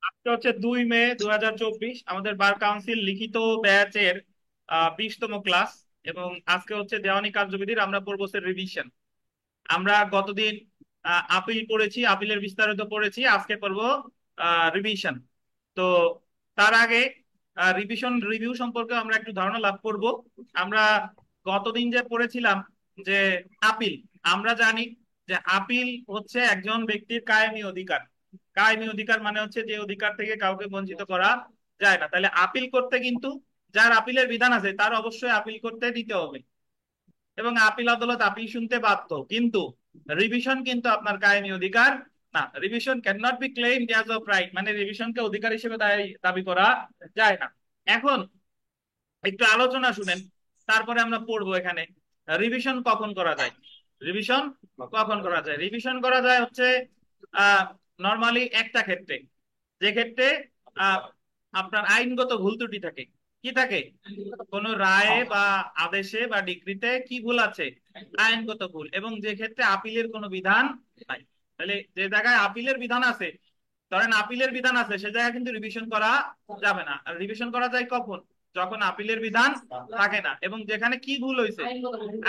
আজকে হচ্ছে 2 মে 2024, আমাদের বার কাউন্সিল লিখিত ব্যাচের 20তম ক্লাস। এবং আজকে হচ্ছে দেওয়ানি কার্যবিধির আমরা পড়বো রিভিশন। আমরা গতদিন আপিল পড়েছি, আপিলের বিস্তারিত পড়েছি, আজকে পড়বো রিভিশন। তো তার আগে রিভিশন রিভিউ সম্পর্কে আমরা একটু ধারণা লাভ করব। আমরা গতদিন যে পড়েছিলাম যে আপিল, আমরা জানি যে আপিল হচ্ছে একজন ব্যক্তির কায়েমি অধিকার। কায়েমি অধিকার মানে হচ্ছে যে অধিকার থেকে কাউকে বঞ্চিত করা যায় না। তাহলে আপিল করতে কিন্তু যার আপিলের বিধান আছে তার অবশ্যই আপিল করতে দিতে হবে, এবং আপিল আদালত আপিল শুনতে বাধ্য। কিন্তু রিভিশন কিন্তু আপনার কায়েমি অধিকার না। Revision can not be claimed as of right, মানে রিভিশনকে অধিকার হিসেবে দাবি করা যায় না। এখন একটু আলোচনা শুনেন, তারপরে আমরা পড়বো এখানে রিভিশন কখন করা যায়। রিভিশন কখন করা যায়? রিভিশন করা যায় হচ্ছে আহ নর্মালি একটা ক্ষেত্রে, যে ক্ষেত্রে আহ আপনার আইনগত ভুল ত্রুটি থাকে। কি থাকে? কোন রায়ে বা আদেশে বা ডিক্রিতে কি ভুল আছে? আইনগত ভুল। এবং যে ক্ষেত্রে আপিলের কোনো বিধান নাই। তাহলে যে জায়গায় আপিলের বিধান আছে, ধরেন আপিলের বিধান আছে, সে জায়গায় কিন্তু রিভিশন করা যাবে না। আর রিভিশন করা যায় কখন? যখন আপিলের বিধান থাকে না এবং যেখানে কি ভুল হয়েছে,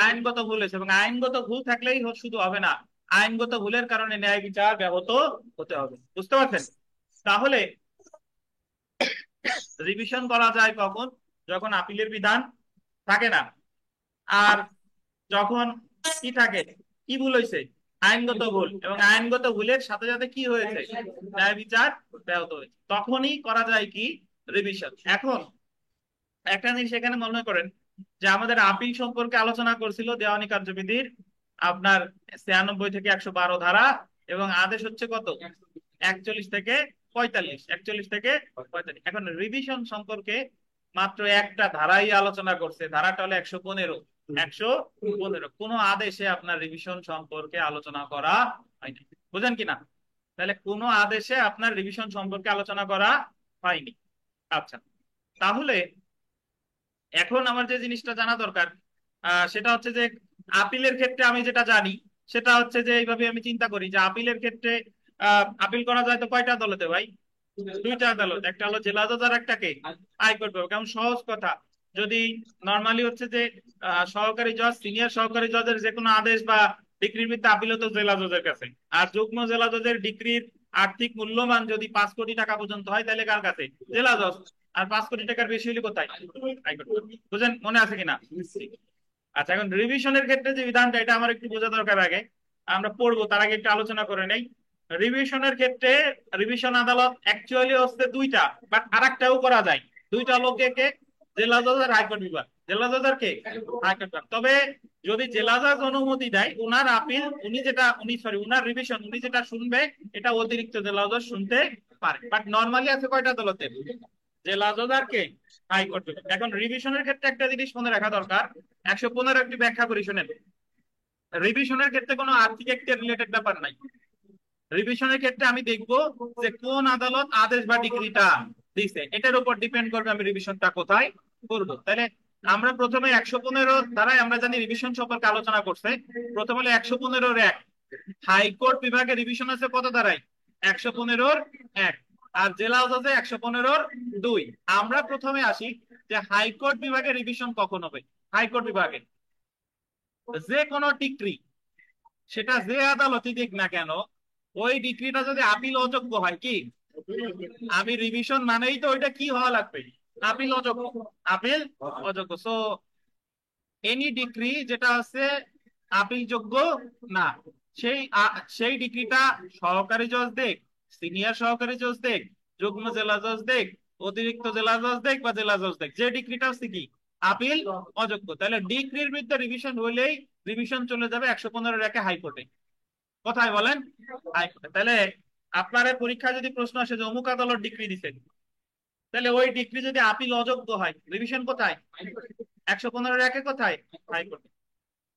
আইনগত ভুল হয়েছে। এবং আইনগত ভুল থাকলেই শুধু হবে না, আইনগত ভুলের কারণে ন্যায় বিচার ব্যাহত হতে হবে। বুঝতে পারছেন? তাহলে রিভিশন করা যায় কখন? যখন আপিলের বিধান থাকে না, আর যখন কি থাকে, কি ভুল হয়েছে, আইনগত ভুল। এবং আইনগত ভুলের সাথে সাথে কি হয়েছে, ন্যায় বিচার ব্যাহত হয়েছে, তখনই করা যায় কি, রিভিশন। এখন একটা জিনিস এখানে মনে করেন যে আমাদের আপিল সম্পর্কে আলোচনা করছিল দেওয়ানি কার্যবিধির আপনার 96 থেকে 112 ধারা, এবং আদেশ হচ্ছে কত, 41 থেকে 45, 41 থেকে 45। এখন রিভিশন সম্পর্কে মাত্র একটা ধারাই আলোচনা করছে, ধারাটা হলো 115। 115 কোন আদেশে আপনার রিভিশন সম্পর্কে আলোচনা করা হয়নি। বুঝেন কিনা? তাহলে কোন আদেশে আপনার রিভিশন সম্পর্কে আলোচনা করা হয়নি। আচ্ছা, তাহলে এখন আমার যে জিনিসটা জানা দরকার সেটা হচ্ছে যে আপিলের ক্ষেত্রে আমি যেটা জানি সেটা হচ্ছে যে এইভাবে আমি চিন্তা করি যে আপিলের ক্ষেত্রে আপিল করা যায় তো কয়টা আদালতে ভাই? দুইটা আদালত, একটা হলো জেলা জজ আর একটাকে হাইকোর্ট বিভাগ। কেমন সহজ কথা। যদি নর্মালি হচ্ছে যে সহকারী জজ, সিনিয়র সহকারী জজের যে কোনো আদেশ বা ডিক্রির ভিত্তিতে আপিল হতো জেলা জজের কাছে। আর যুগ্ম জেলা জজের ডিক্রির আর্থিক মূল্যমান যদি 5 কোটি টাকা পর্যন্ত হয় তাহলে কার কাছে? জেলা জজ। আর 5 কোটি টাকার বেশি হলে কোথায়? হাইকোর্ট। বুঝেন, মনে আছে কিনা? আচ্ছা, এখন রিভিশনের ক্ষেত্রে যে বিধানটা, এটা আমার একটু বোঝা দরকার। আগে আমরা পড়বো তার আগে একটু আলোচনা করে নেই। রিভিশনের ক্ষেত্রে রিভিশন আদালত অ্যাকচুয়ালি হচ্ছে দুইটা, বাট আরেকটাও করা যায়। দুইটা লোকে কে, জেলা জজ আর হাইকোর্ট বিভাগ। জেলা জজ আর কে, হাইকোর্ট বিভাগ। তবে যদি জেলা জজ অনুমতি দেয়, উনার আপিল উনি যেটা উনি সরি উনার রিভিশন উনি যেটা শুনবে এটা অতিরিক্ত জেলা জজ শুনতে পারে। বাট নর্মালি আছে কয়টা আদালতে? জেলা জজ আর কে, হাইকোর্ট বিভাগ। এখন রিভিশনের ক্ষেত্রে একটা জিনিস মনে রাখা দরকার, 115 একটি ব্যাখ্যা করি শুনেন। রিভিশনের ক্ষেত্রে কোনো আর্থিক একটা রিলেটেড ব্যাপার নাই। রিভিশনের ক্ষেত্রে আমি দেখবো যে কোন আদালত আদেশ বা ডিক্রিটা দিছে, এটার উপর ডিপেন্ড করবে আমি রিভিশনটা কোথায় করবো। তাহলে আমরা প্রথমে 115 দ্বারাই আমরা জানি রিভিশন সম্পর্কে আলোচনা করছে। প্রথম হলো 115-1। হাইকোর্ট বিভাগে রিভিশন আছে কত দ্বারাই? 115-1। আর জেলা জজে 115-2। আমরা প্রথমে আসি যে হাইকোর্ট বিভাগে রিভিশন কখন হবে। হাইকোর্ট বিভাগে যে কোনো ডিক্রি, সেটা যে আদালতই দিক না কেন, ওই ডিক্রিটা যদি আপিল অযোগ্য হয়, কি আমি রিভিশন মানেই তো ওইটা কি হওয়া লাগবে, আপিল অযোগ্য। আপিল অযোগ্য। সো এনি ডিক্রি যেটা আছে আপিল যোগ্য না, সেই ডিক্রিটা সহকারী জজ দেখ, সিনিয়র সহকারী জজ দেখ, যুগ্ম জেলা জজ দেখ, অতিরিক্ত জেলা জজ দেখ বা জেলা জজ দেখ, যে ডিক্রিটা হচ্ছে কি আপিল অযোগ্য, তাহলে ডিক্রির বিরুদ্ধে রিভিশন হইলেই রিভিশন চলে যাবে 115 হাইকোর্টে। কোথায় বলেন? হাইকোর্টে। তাহলে আপনার পরীক্ষা যদি প্রশ্ন আসে যে অমুক আদালত ডিক্রি দিছে, তাহলে ওই ডিক্রি যদি আপিল অযোগ্য হয়, রিভিশন কোথায়? 115 কোথায়? হাইকোর্টে।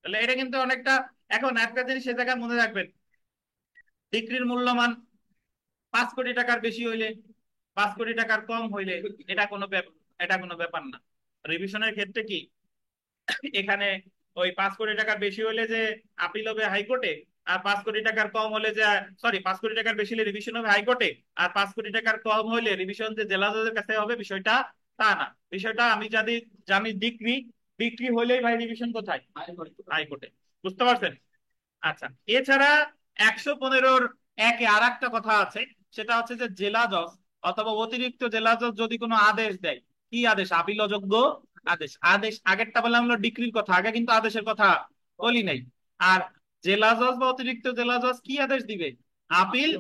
তাহলে এটা কিন্তু অনেকটা, এখন একটা জিনিস সে জায়গায় মনে রাখবেন, ডিক্রির মূল্যমান 5 কোটি টাকার বেশি হইলে, 5 কোটি টাকার কম হইলে এটা কোনো ব্যাপার না। রিভিশনের ক্ষেত্রে কি, এখানে ওই 5 কোটি টাকার বেশি হইলে যে আপিল হবে হাইকোর্টে, আর 5 কোটি টাকার কম হলে যে, সরি, 5 কোটি টাকার বেশি হলে রিভিশন হবে হাইকোর্টে, আর 5 কোটি টাকার কম হলে রিভিশন যে জেলা জজের কাছে হবে, বিষয়টা তা না। বিষয়টা আমি যদি জানি ডিগ্রি, ডিগ্রি হলেই ভাই রিভিশন কোথায়? হাইকোর্টে। বুঝতে পারছেন? আচ্ছা, এছাড়া 115-র একে আর একটা কথা আছে, সেটা হচ্ছে যে জেলা জজ অথবা অতিরিক্ত জেলা জজ যদি কোনো আদেশ দেয়, কি আদেশ? আপিল অযোগ্য আদেশ। আদেশ আগেরটা বললাম হলো ডিক্রির কথা, আগে কিন্তু আদেশের কথা বলি নাই। আর জেলা জজ বা অতিরিক্ত জেলা জজ কি আদেশ দিবে? আপিল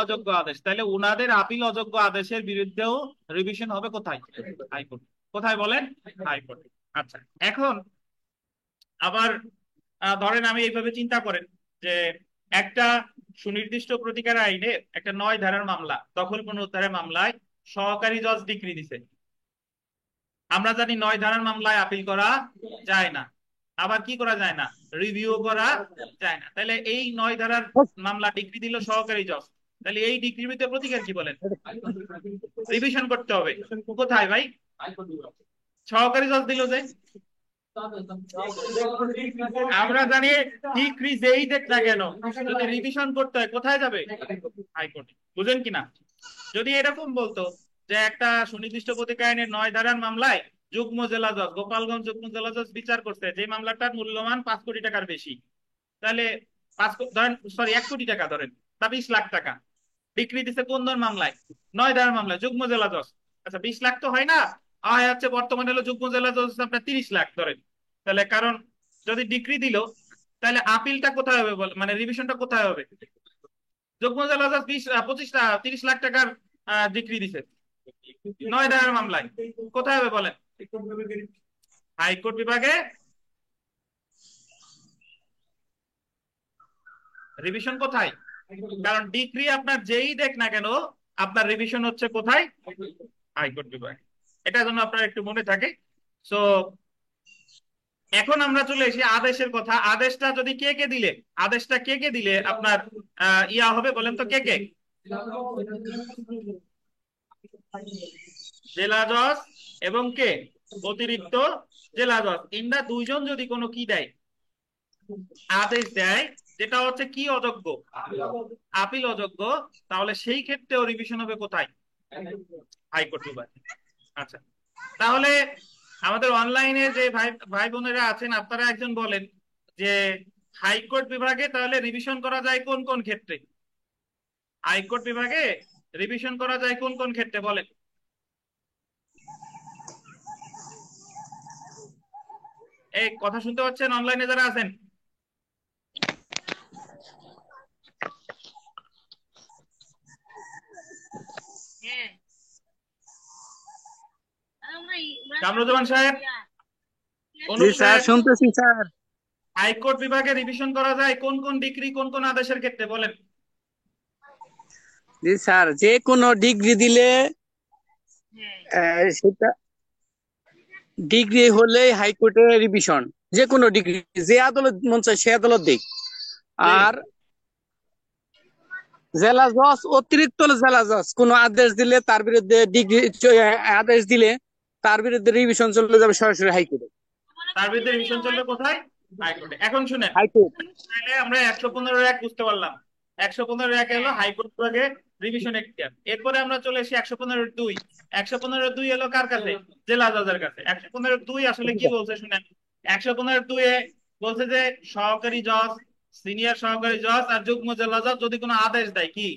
অযোগ্য আদেশ। তাহলে উনাদের আপিল অযোগ্য আদেশের বিরুদ্ধেও রিভিশন হবে কোথায়? হাইকোর্ট। কোথায় বলেন? হাইকোর্ট। আচ্ছা, এখন আবার ধরেন আমি এইভাবে চিন্তা করেন যে একটা সুনির্দিষ্ট প্রতিকার আইনে একটা 9 ধারার মামলা, দখল পুনরুদ্ধারের মামলায় সহকারী জজ ডিক্রি দিছে। আমরা জানি 9 ধারার মামলায় আপিল করা যায় না, আবার কি করা যায় না? রিভিউ করা যায় না। তাহলে এই 9 ধারার মামলা ডিক্রি দিল সহকারী জজ, তাহলে এই ডিক্রির ভিতরে প্রতিকার কি বলেন? রিভিশন করতে হবে। কোথায় ভাই? সহকারী জজ দিল যে, আমরা জানি ডিক্রি যেই দেখ না কেন, যদি রিভিশন করতে হয় কোথায় যাবে? হাইকোর্টে। বুঝেন কিনা? যদি এরকম বলতো যে একটা সুনির্দিষ্ট প্রতিকার আইনের 9 ধারার মামলায় যুগ্ম জেলা জজ, গোপালগঞ্জ যুগ্ম জেলা জজ বিচার করছে, যে মামলাটার মূল্যমান 5 কোটি টাকার বেশি, তাহলে ধরেন, সরি, 1 কোটি টাকা ধরেন, তা 20 লাখ টাকা ডিক্রি দিছে কোন ধর মামলায়? 9 ধারার মামলায় যুগ্ম জেলা জজ। আচ্ছা, 20 লাখ তো হয় না, হয় হচ্ছে বর্তমানে হলো যুগ্ম জেলা জজ আপনার 30 লাখ ধরেন। তাহলে কারণ যদি ডিক্রি দিল, তাহলে আপিলটা কোথায় হবে মানে রিভিশনটা কোথায় হবে? যুগ্ম জেলা জজ 30 লাখ টাকার ডিক্রি দিছে 9 ধারার মামলায়, কোথায় হবে বলেন? হাইকোর্ট বিভাগে রিভিশন কোথায়? কারণ ডিক্রি আপনার যেই দেখ না কেন, আপনার রিভিশন হচ্ছে কোথায়? হাইকোর্ট বিভাগে। এটা যেন আপনার একটু মনে থাকে। সো এখন আমরা চলে এসে আদেশের কথা। আদেশটা যদি কে কে দিলে, আদেশটা কে কে দিলে আপনার ইয়া হবে বলেন তো, কে কে? জেলা জজ এবং কে? অতিরিক্ত জেলা জজ। ইনরা দুইজন যদি কোনো কি দেয়, আদেশ দেয়, যেটা হচ্ছে কি অযোগ্য, আপিল অযোগ্য, তাহলে সেই ক্ষেত্রেও রিভিশন হবে কোথায়? হাইকোর্ট বিভাগে। আচ্ছা, তাহলে আমাদের অনলাইনে যে ভাই ভাই বোনেরা আছেন, আপনারা একজন বলেন যে হাইকোর্ট বিভাগে তাহলে রিভিশন করা যায় কোন কোন ক্ষেত্রে? হাইকোর্ট বিভাগে রিভিশন করা যায় কোন কোন ক্ষেত্রে বলেন? এই কথা শুনতে পাচ্ছেন অনলাইনে যারা আছেন? কামরুজ্জামান সাহেব, জি অনুপ স্যার, সাহেব, শুনতেছি স্যার। হাইকোর্ট বিভাগে রিভিশন করা যায় কোন কোন ডিগ্রি, কোন কোন আদেশের ক্ষেত্রে বলেন? জি স্যার, যে কোনো ডিগ্রি দিলে সেটা ডিগ্রি হলে হাইকোর্টে রিভিশন। যে কোনো ডিগ্রি, যে আদালত মন চায় সে আদালত দিক। জি, আর জেলা জজ, অতিরিক্ত জেলা জজ কোন আদেশ দিলে তার বিরুদ্ধে ডিগ্রি আদেশ দিলে তার বিরুদ্ধে রিভিশন চলে যাবে সরাসরি হাইকোর্টে। তার বিরুদ্ধে রিভিশন চলবে কোথায়? হাইকোর্টে। এখন শুনেন, হাইকোর্ট। তাহলে আমরা 115-1 বুঝতে পারলাম। 115-1 হলো হাইকোর্ট বিভাগে রিভিশন এখতিয়ার। এরপরে আমরা চলে এসেছি 115-2। 115-2 এলো কার কাছে? জেলা জজের কাছে। 115-2 আসলে কি বলছে শুনেন। 115-2 এ বলছে যে সহকারী জজ, সিনিয়র সহকারী জজ আর যুগ্ম জেলা জজ যদি কোনো আদেশ দেয়, কি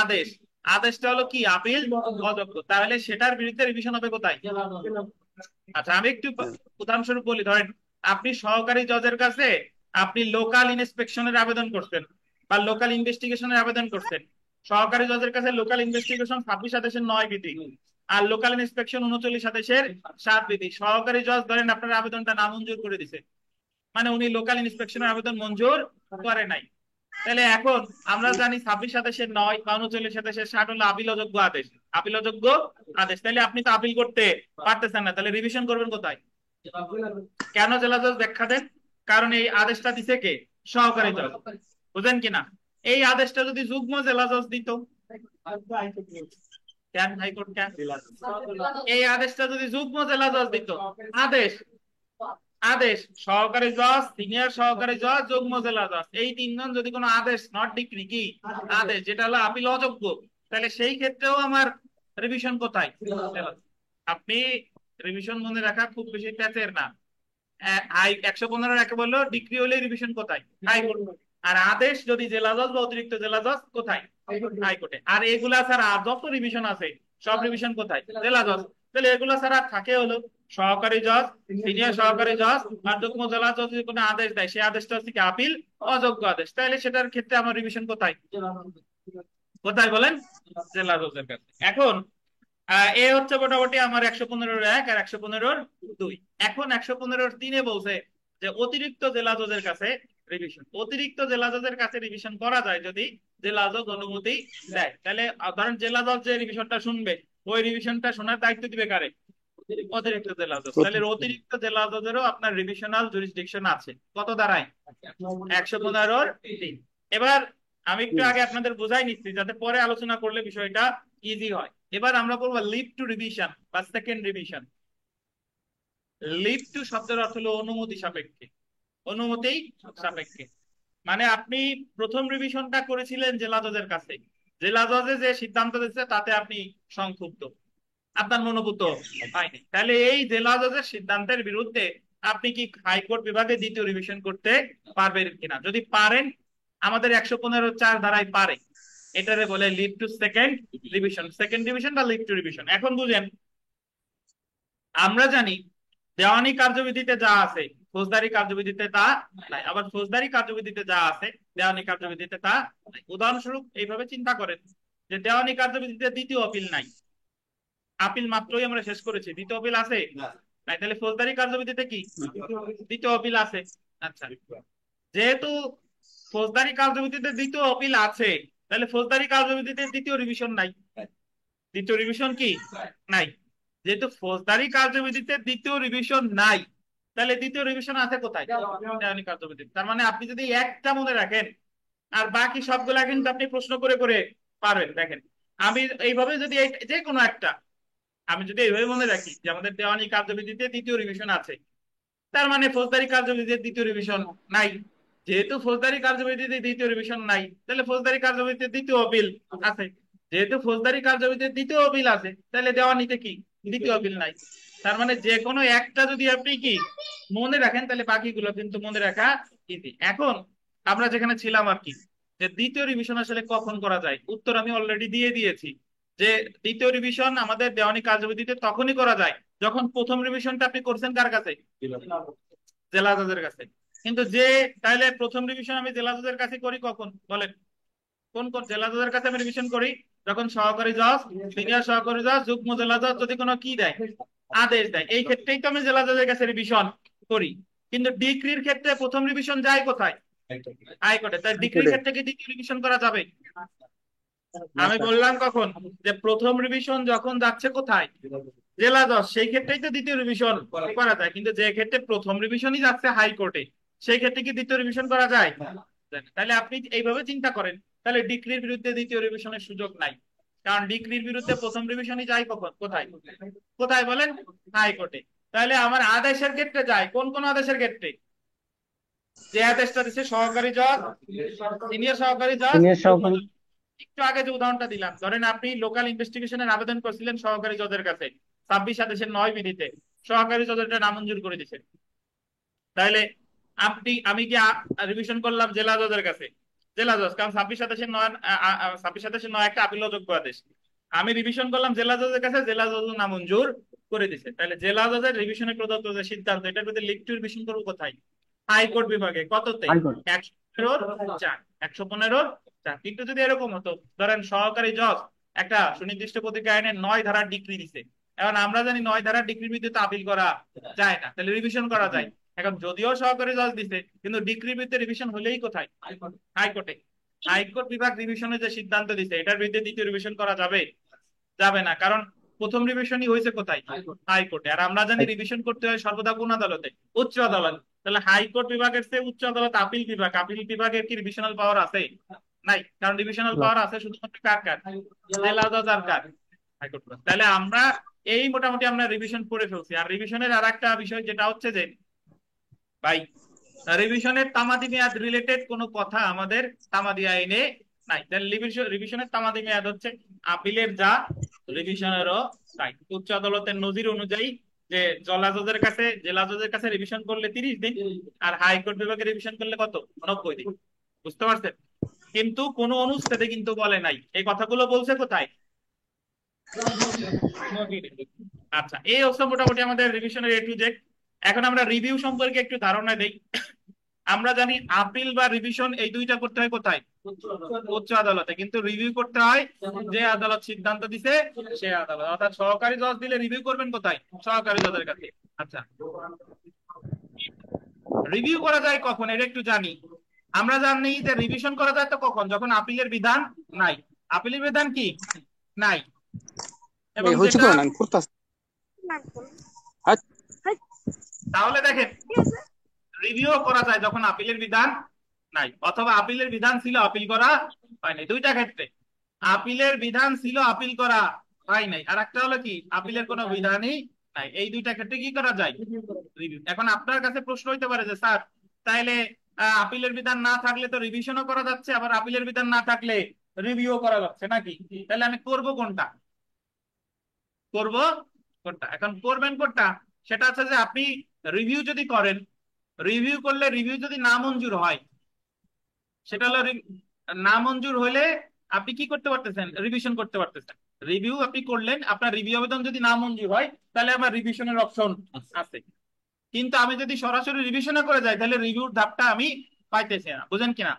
আদেশ? আদেশটা হলো কি? আপিল অযোগ্য। তাহলে সেটার বিরুদ্ধে রিভিশন হবে কোথায়? আচ্ছা, আমি একটু উদাহরণস্বরূপ বলি। ধরেন আপনি সহকারী জজের কাছে আপনি লোকাল ইন্সপেকশনের আবেদন করছেন বা লোকাল ইনভেস্টিগেশনের আবেদন করছেন। সহকারী জজের কাছে লোকাল ইনভেস্টিগেশন 26 আদেশের 9 বিধি, আর লোকাল ইন্সপেকশন 39 আদেশের 7 বিধি। সহকারী জজ ধরেন আপনার আবেদনটা নামঞ্জুর করে দিছে, মানে উনি লোকাল ইন্সপেকশনের আবেদন মঞ্জুর করে নাই। তাহলে এখন আমরা জানি 26 আদেশের 9 বা 39 আদেশের 7 হলো আপিল অযোগ্য আদেশ। আপিল অযোগ্য আদেশ, তাহলে আপনি তো আপিল করতে পারতেছেন না, তাহলে রিভিশন করবেন কোথায়? কেন? জেলা জজ ব্যাখ্যা দেন। কারণ এই আদেশটা দিছে কে? সহকারী জজ। বুঝেন কিনা? এই আদেশটা যদি যুগ্ম জেলা জজ দিত, কেন হাইকোর্ট কেন? এই আদেশটা যদি যুগ্ম জেলা জজ দিত, আদেশ, আদেশ, সহকারী জজ, সিনিয়র সহকারী জজ, যুগ্ম জেলা জজ, এই তিনজন যদি কোনো আদেশ, নট ডিক্রি, কি আদেশ, যেটা হলো আপিল অযোগ্য, তাহলে সেই ক্ষেত্রেও আমার রিভিশন কোথায়? আপনি রিভিশন মনে রাখা খুব বেশি প্যাচের না। 115 একে বললো ডিগ্রি হলে রিভিশন কোথায়? হাইকোর্ট। আর আদেশ যদি জেলা জজ বা অতিরিক্ত জেলা জজ, কোথায়? হাইকোর্টে। আর এগুলা ছাড়া আর যত রিভিশন আছে সব রিভিশন কোথায়? জেলা জজ। তাহলে এগুলো ছাড়া থাকে হলো সহকারী জজ, সিনিয়র সহকারী জজ আর যুগ্ম জেলা জজ যদি কোনো আদেশ দেয়, সেই আদেশটা হচ্ছে কি আপিল অযোগ্য আদেশ, তাহলে সেটার ক্ষেত্রে আমার রিভিশন কোথায়? কোথায় বলেন? জেলা জজের কাছে। এখন এ হচ্ছে মোটামুটি আমার 115-1 আর 115-2। এখন 115-3 বলছে যে অতিরিক্ত জেলা জজের কাছে রিভিশন। অতিরিক্ত জেলা জজের কাছে রিভিশন করা যায় যদি জেলা জজ অনুমতি দেয়। তাহলে ধরেন জেলা জজ যে রিভিশনটা শুনবে, ওই রিভিশনটা শোনার দায়িত্ব দিবে কারে? অতিরিক্ত জেলা জজ। তাহলে অতিরিক্ত জেলা জজেরও আপনার রিভিশনাল জুরিসডিকশন আছে। কত দাঁড়ায়? 115-3। এবার আমি একটু আগে আপনাদের বুঝাই নিচ্ছি যাতে পরে আলোচনা করলে বিষয়টা ইজি হয়। এবার আমরা বলবো লিভ টু রিভিশন বা সেকেন্ড রিভিশন। লিভ টু শব্দের অর্থ হলো অনুমতি সাপেক্ষে। অনুমতি সাপেক্ষে মানে আপনি প্রথম রিভিশনটা করেছিলেন জেলা জজের কাছে, জেলা জজে যে সিদ্ধান্ত দিচ্ছে তাতে আপনি সংক্ষুব্ধ, আপনার মনোভূত হয়নি, তাহলে এই জেলা জজের সিদ্ধান্তের বিরুদ্ধে আপনি কি হাইকোর্ট বিভাগে দ্বিতীয় রিভিশন করতে পারবেন কিনা? যদি পারেন, আমাদের 115-4 ধারায় পারে, এটারে বলে leave to second revision. Second revision বা লিভ টু রিভিশন। এখন বুঝেন, আমরা জানি দেওয়ানি কার্যবিধিতে যা আছে ফৌজদারি কার্যবিধিতে তা নাই, আবার ফৌজদারি কার্যবিধিতে যা আছে দেওয়ানি কার্যবিধিতে তা নাই। উদাহরণস্বরূপ এইভাবে চিন্তা করেন যে দেওয়ানি কার্যবিধিতে দ্বিতীয় আপিল নাই, আপিল মাত্রই আমরা শেষ করেছি, দ্বিতীয় আপিল আছে নাই, তাহলে ফৌজদারি কার্যবিধিতে কি দ্বিতীয় আপিল আছে? আচ্ছা, যেহেতু ফৌজদারি কার্যবিধিতে দ্বিতীয় আপিল আছে, তাহলে ফৌজদারি কার্যবিধিতে দ্বিতীয় রিভিশন নাই। দ্বিতীয় রিভিশন কি নাই? যেহেতু ফৌজদারি কার্যবিধিতে দ্বিতীয় রিভিশন নাই, তাহলে দ্বিতীয় রিভিশন আছে কোথায়? দেওয়ানি কার্যবিধি। তার মানে আপনি যদি একটা মনে রাখেন আর বাকি সবগুলা কিন্তু আপনি প্রশ্ন করে করে পারবেন। দেখেন, আমি এইভাবে যদি যে কোনো একটা, আমি যদি এইভাবে মনে রাখি যে আমাদের দেওয়ানি কার্যবিধিতে দ্বিতীয় রিভিশন আছে, তার মানে ফৌজদারি কার্যবিধিতে দ্বিতীয় রিভিশন নাই। যেহেতু ফৌজদারি কার্যবিধিতে দ্বিতীয় রিভিশন নাই, তাহলে ফৌজদারি কার্যবিধিতে দ্বিতীয় আপিল আছে। যেহেতু ফৌজদারি কার্যবিধিতে দ্বিতীয় আপিল আছে, তাহলে দেওয়ানিতে কি দ্বিতীয় আপিল নাই। তার মানে যে কোনো একটা যদি আপনি কি মনে রাখেন, তাহলে বাকিগুলো কিন্তু মনে রাখা ইজি। এখন আমরা যেখানে ছিলাম আর কি, যে দ্বিতীয় রিভিশন আসলে কখন করা যায়, উত্তর আমি অলরেডি দিয়ে দিয়েছি যে দ্বিতীয় রিভিশন আমাদের দেওয়ানি কার্যবিধিতে তখনই করা যায় যখন প্রথম রিভিশনটা আপনি করছেন কার কাছে? জেলা জজের কাছে। কিন্তু যে, তাহলে প্রথম রিভিশন আমি জেলা জজের কাছে করি কখন বলেন? কোন কোন জেলা জজের কাছে আমি রিভিশন করি? যখন সহকারী জজ, সিনিয়র সহকারী জজ, যুগ্ম জেলা জজ যদি কোনো কি দেয়, আদেশ দেয়, এই ক্ষেত্রেই তো আমি জেলা জজের কাছে রিভিশন করি। কিন্তু ডিক্রির ক্ষেত্রে প্রথম রিভিশন যায় কোথায়? হাইকোর্টে। তাই ডিক্রির ক্ষেত্রে কি দ্বিতীয় রিভিশন করা যাবে? আমি বললাম কখন যে প্রথম রিভিশন যখন যাচ্ছে কোথায়? জেলা জজ, সেই ক্ষেত্রেই তো দ্বিতীয় রিভিশন করা যায়। কিন্তু যে ক্ষেত্রে প্রথম রিভিশনই যাচ্ছে হাইকোর্টে, সেই ক্ষেত্রে কি দ্বিতীয় রিভিশন করা যায়? তাহলে আপনি এইভাবে চিন্তা করেন, তাহলে ডিক্রির বিরুদ্ধে দ্বিতীয় রিভিশনের সুযোগ নাই, কারণ ডিক্রির বিরুদ্ধে প্রথম রিভিশনই যায় কখন, কোথায়? কোথায় বলেন? হাইকোর্টে। তাহলে আমার আদেশের ক্ষেত্রে যায় কোন কোন আদেশের ক্ষেত্রে? যে আদেশটা দিচ্ছে সহকারী জজ, সিনিয়র সহকারী জজ, সিনিয়র সহকারী। একটু আগে যে উদাহরণটা দিলাম, ধরেন আপনি লোকাল ইনভেস্টিগেশনের আবেদন করছিলেন সহকারী জজের কাছে 26-7-9 বিধিতে, সহকারী জজ এটা নামঞ্জুর করে দিছে, তাহলে আমি কি রিভিশন করলাম জেলা জজের কাছে? জেলা জজ, কারণ 26-7-9 একটা আপিল অযোগ্য আদেশ, আমি রিভিশন করলাম জেলা জজের কাছে, জেলা জজ নামঞ্জুর করে দিছে, তাহলে জেলা জজের রিভিশনে প্রদত্ত যে সিদ্ধান্ত, এটার বিরুদ্ধে লিভ টু রিভিশন করবো কোথায়? হাইকোর্ট বিভাগে। কততে? হাইকোর্ট। 115-4। 115-4। কিন্তু যদি এরকম হতো, ধরেন সহকারী জজ একটা সুনির্দিষ্ট প্রতিক্রিয়া আইনের 9 ধারার ডিক্রি দিছে, এখন আমরা জানি 9 ধারার ডিক্রির বিরুদ্ধে তো আপিল করা যায় না, তাহলে রিভিশন করা যায়। এখন যদিও সহকারী জজ দিছে, কিন্তু ডিক্রির বিরুদ্ধে রিভিশন হলেই কোথায়? হাইকোর্টে। হাইকোর্ট বিভাগ রিভিশনে যে সিদ্ধান্ত দিছে, এটার বিরুদ্ধে দ্বিতীয় রিভিশন করা যাবে? যাবে না, কারণ প্রথম রিভিশনই হয়েছে কোথায়? হাইকোর্টে। আর আমরা জানি রিভিশন করতে হয় সর্বদা কোন আদালতে? উচ্চ আদালত। তাহলে হাইকোর্ট বিভাগের চেয়ে উচ্চ আদালত আপিল বিভাগ, আপিল বিভাগের কি রিভিশনাল পাওয়ার আছে? নাই, কারণ রিভিশনাল পাওয়ার আছে শুধুমাত্র কার কার? জেলা জজ আর কার? হাইকোর্ট বিভাগ। তাহলে আমরা এই মোটামুটি আমরা রিভিশন করে ফেলছি। আর রিভিশনের আর একটা বিষয় যেটা হচ্ছে যে ভাই, রিভিশনের তামাদি মেয়াদ রিলেটেড কোনো কথা আমাদের তামাদি আইনে নাই। তাহলে রিভিশনের তামাদি মেয়াদ হচ্ছে আপিলের যা, রিভিশনেরও তাই। উচ্চ আদালতের নজির অনুযায়ী যে জেলা জজের কাছে রিভিশন করলে 30 দিন, আর হাইকোর্ট বিভাগে রিভিশন করলে কত, 90 দিন। বুঝতে পারছেন? কিন্তু কোনো অনুচ্ছেদে কিন্তু বলে নাই, এই কথাগুলো বলছে কোথায়? আচ্ছা, এই হচ্ছে মোটামুটি আমাদের রিভিশনের A to Z। এখন আমরা রিভিউ সম্পর্কে একটু ধারণা দেই। আমরা জানি আপিল বা রিভিশন এই দুইটা করতে হয় কোথায়? উচ্চ আদালতে। কিন্তু রিভিউ করতে হয় যে আদালত সিদ্ধান্ত দিছে সে আদালত, অর্থাৎ সহকারী জজ দিলে রিভিউ করবেন কোথায়? সহকারী জজের কাছে। আচ্ছা, রিভিউ করা যায় কখন এটা একটু জানি। আমরা জানি যে রিভিশন করা যায় তো কখন, যখন আপিলের বিধান নাই। আপিলের বিধান কি নাই, এবং হয়েছে যেটা, তো না করতেছে। তাহলে দেখেন রিভিউ করা যায় যখন আপিলের বিধান নাই, অথবা আপিলের বিধান ছিল আপিল করা হয়নি। দুইটা ক্ষেত্রে, আপিলের বিধান ছিল আপিল করা হয় নাই, আর একটা হলো কি আপিলের কোনো বিধানই নাই। এই দুইটা ক্ষেত্রে কি করা যায়? রিভিউ। এখন আপনার কাছে প্রশ্ন হইতে পারে যে স্যার, তাইলে আপিলের বিধান না থাকলে তো রিভিশনও করা যাচ্ছে, আবার আপিলের বিধান না থাকলে রিভিউ করা যাচ্ছে নাকি? তাহলে আমি করব কোনটা? করব কোনটা? এখন করবেন কোনটা, সেটা হচ্ছে যে আপনি রিভিউ যদি করেন, রিভিউ করলে রিভিউ যদি না মঞ্জুর হয়, সেটা হলো না মঞ্জুর হলে আপনি কি করতে পারতেছেন? রিভিশন করতে পারতেছেন। রিভিউ আপনি করলেন, আপনার রিভিউ আবেদন যদি না মঞ্জুর হয়, তাহলে আমার রিভিশনের অপশন আছে। কিন্তু আমি যদি সরাসরি রিভিশনে করে যাই, তাহলে রিভিউর ধাপটা আমি পাইতেছি না। বুঝেন কিনা?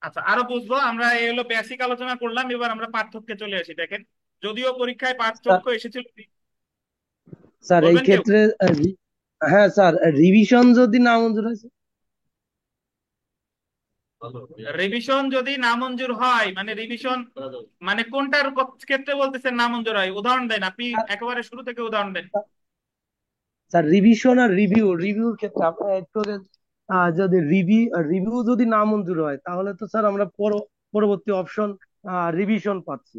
আচ্ছা, আরো বুঝবো আমরা। এই হলো বেসিক আলোচনা করলাম, এবার আমরা পার্থক্যে চলে আসি। দেখেন, যদিও পরীক্ষায় স্যার পার্থক্য এসেছিল, স্যার এই বলবেন কেউ? ক্ষেত্রে হ্যাঁ স্যার, রিভিশন যদি না মঞ্জুর হয় স্যার? রিভিশন যদি নামঞ্জুর হয়, মানে রিভিশন মানে কোনটার ক্ষেত্রে বলতেছেন নামঞ্জুর হয়? উদাহরণ দেন, আপনি একেবারে শুরু থেকে উদাহরণ দেন। স্যার রিভিশন আর রিভিউর ক্ষেত্রে আপনার একটু আগে, যদি রিভিউ যদি না মঞ্জুর হয় তাহলে তো স্যার আমরা পরবর্তী অপশন রিভিশন পাচ্ছি।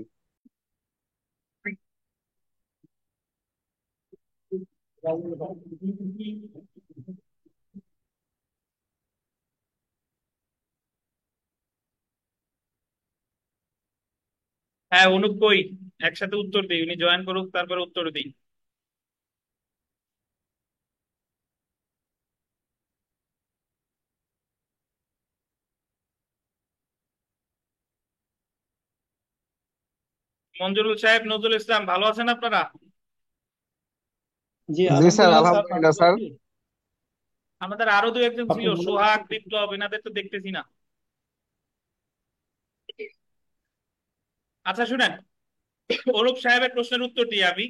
হ্যাঁ, অনুপ কই, একসাথে উত্তর দিই, উনি জয়েন করুক তারপরে উত্তর দিই। মঞ্জুরুল সাহেব, নজরুল ইসলাম, ভালো আছেন আপনারা? জি জি স্যার, আলহামদুলিল্লাহ স্যার, ভালো আলহামদুলিল্লাহ স্যার। আছি। আমাদের আরো দু একজন ছিল, আপনি ভালো সোহাগ, আছেন? বিপ্লব, এনাদের তো দেখতেছি না। আচ্ছা শুনেন, অনুপ সাহেবের প্রশ্নের উত্তর দিই আমি।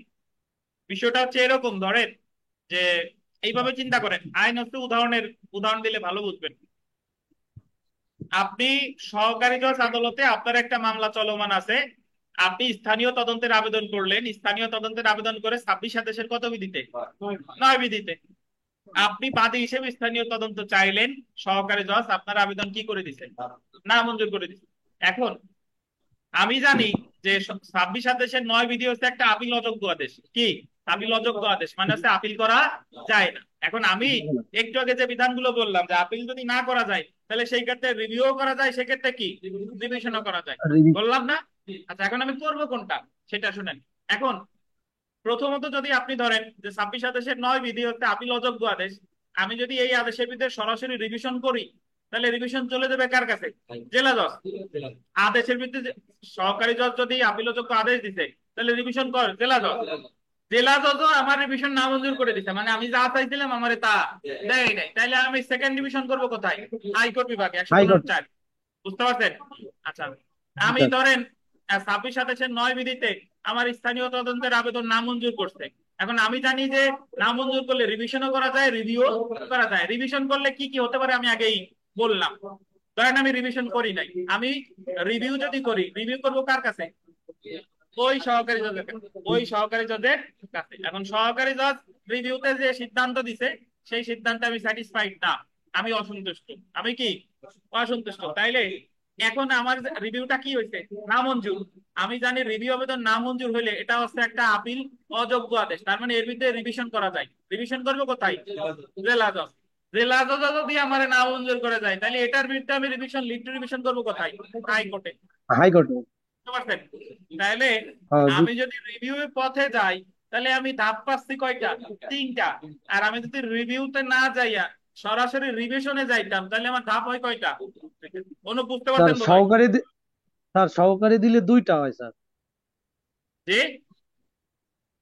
বিষয়টা হচ্ছে এরকম, ধরেন যে এইভাবে চিন্তা করেন, আইন হচ্ছে উদাহরণের, উদাহরণ দিলে ভালো বুঝবেন। আপনি সহকারী জজ আদালতে আপনার একটা মামলা চলমান আছে, আপনি স্থানীয় তদন্তের আবেদন করলেন, স্থানীয় তদন্তের আবেদন করে 26 আদেশের কত বিধিতে? 9 বিধিতে। আপনি বাদী হিসেবে স্থানীয় তদন্ত চাইলেন, সহকারী জজ আপনার আবেদন কি করে দিছে? না মঞ্জুর করে দিছে। এখন আমি জানি যে 26 আদেশের 9 বিধি হচ্ছে একটা আপিল অযোগ্য আদেশ। কি আপিল অযোগ্য আদেশ মানে হচ্ছে আপিল করা যায় না। এখন আমি একটু আগে যে বিধানগুলো বললাম যে আপিল যদি না করা যায়, তাহলে সেই ক্ষেত্রে রিভিউ করা যায়, সেক্ষেত্রে কি রিভিশনও করা যায়, বললাম না? আচ্ছা, এখন আমি করব কোনটা সেটা শুনেন। এখন প্রথমত যদি আপনি ধরেন যে 26 আদেশের 9 বিধি হচ্ছে আপিল অযোগ্য আদেশ, আমি যদি এই আদেশের বিরুদ্ধে সরাসরি রিভিশন করি, তাহলে রিভিশন চলে যাবে কার কাছে? জেলা জজ। আদেশের বিরুদ্ধে সহকারী জজ যদি আপিল অযোগ্য আদেশ দিছে, তাহলে রিভিশন কর জেলা জজ। জেলা জজও আমার রিভিশন নামঞ্জুর করে দিছে, মানে আমি যা চাইছিলাম আমারে তা দেয় নাই, তাহলে আমি সেকেন্ড ডিভিশন করব কোথায়? হাইকোর্ট বিভাগে, হাইকোর্ট। 115(4)। বুঝতে পারছেন? আচ্ছা, আমি স্যার ধরেন 26 আদেশের 9 বিধিতে আমার স্থানীয় তদন্তের আবেদন নামঞ্জুর করছে। এখন আমি জানি যে নামঞ্জুর করলে রিভিশনও করা যায়, রিভিউ করা যায়। রিভিশন করলে কি কি হতে পারে আমি আগেই বললাম। ধরেন আমি রিভিশন করি নাই, আমি রিভিউ যদি করি, রিভিউ করব কার কাছে? ওই সহকারী জজের কাছে। ওই সহকারী জজের কাছে। এখন সহকারী জজ রিভিউতে যে সিদ্ধান্ত দিছে, সেই সিদ্ধান্তে আমি স্যাটিসফাইড না, আমি অসন্তুষ্ট। আমি কি অসন্তুষ্ট? তাইলে এখন আমার রিভিউটা কি হয়েছে? নামঞ্জুর। আমি জানি রিভিউ আবেদন নামঞ্জুর হইলে এটা হচ্ছে একটা আপিল অযোগ্য আদেশ, তার মানে এর বিরুদ্ধে রিভিশন করা যায়। রিভিশন করবো কোথায়? জেলা জজ। জেলা জজ যদি আমার না মঞ্জুর করে যায়, তাহলে এটার বিরুদ্ধে আমি রিভিশন, লিভ টু রিভিশন করবো কোথায়? হাইকোর্টে। হাইকোর্টে। বুঝতে পারছেন? তাহলে হ্যাঁ জি। আমি যদি রিভিউ পথে যাই, তাহলে আমি ধাপ পাচ্ছি কয়টা? তিনটা। আর আমি যদি রিভিউতে না যাইয়া সরাসরি রিভিশনে যাইতাম, তাহলে আমার ধাপ হয় কয়টা? বুঝতে স্যার পারছেন বোধ হয়। সহকারী স্যার সহকারী দিলে দুইটা হয় স্যার। যে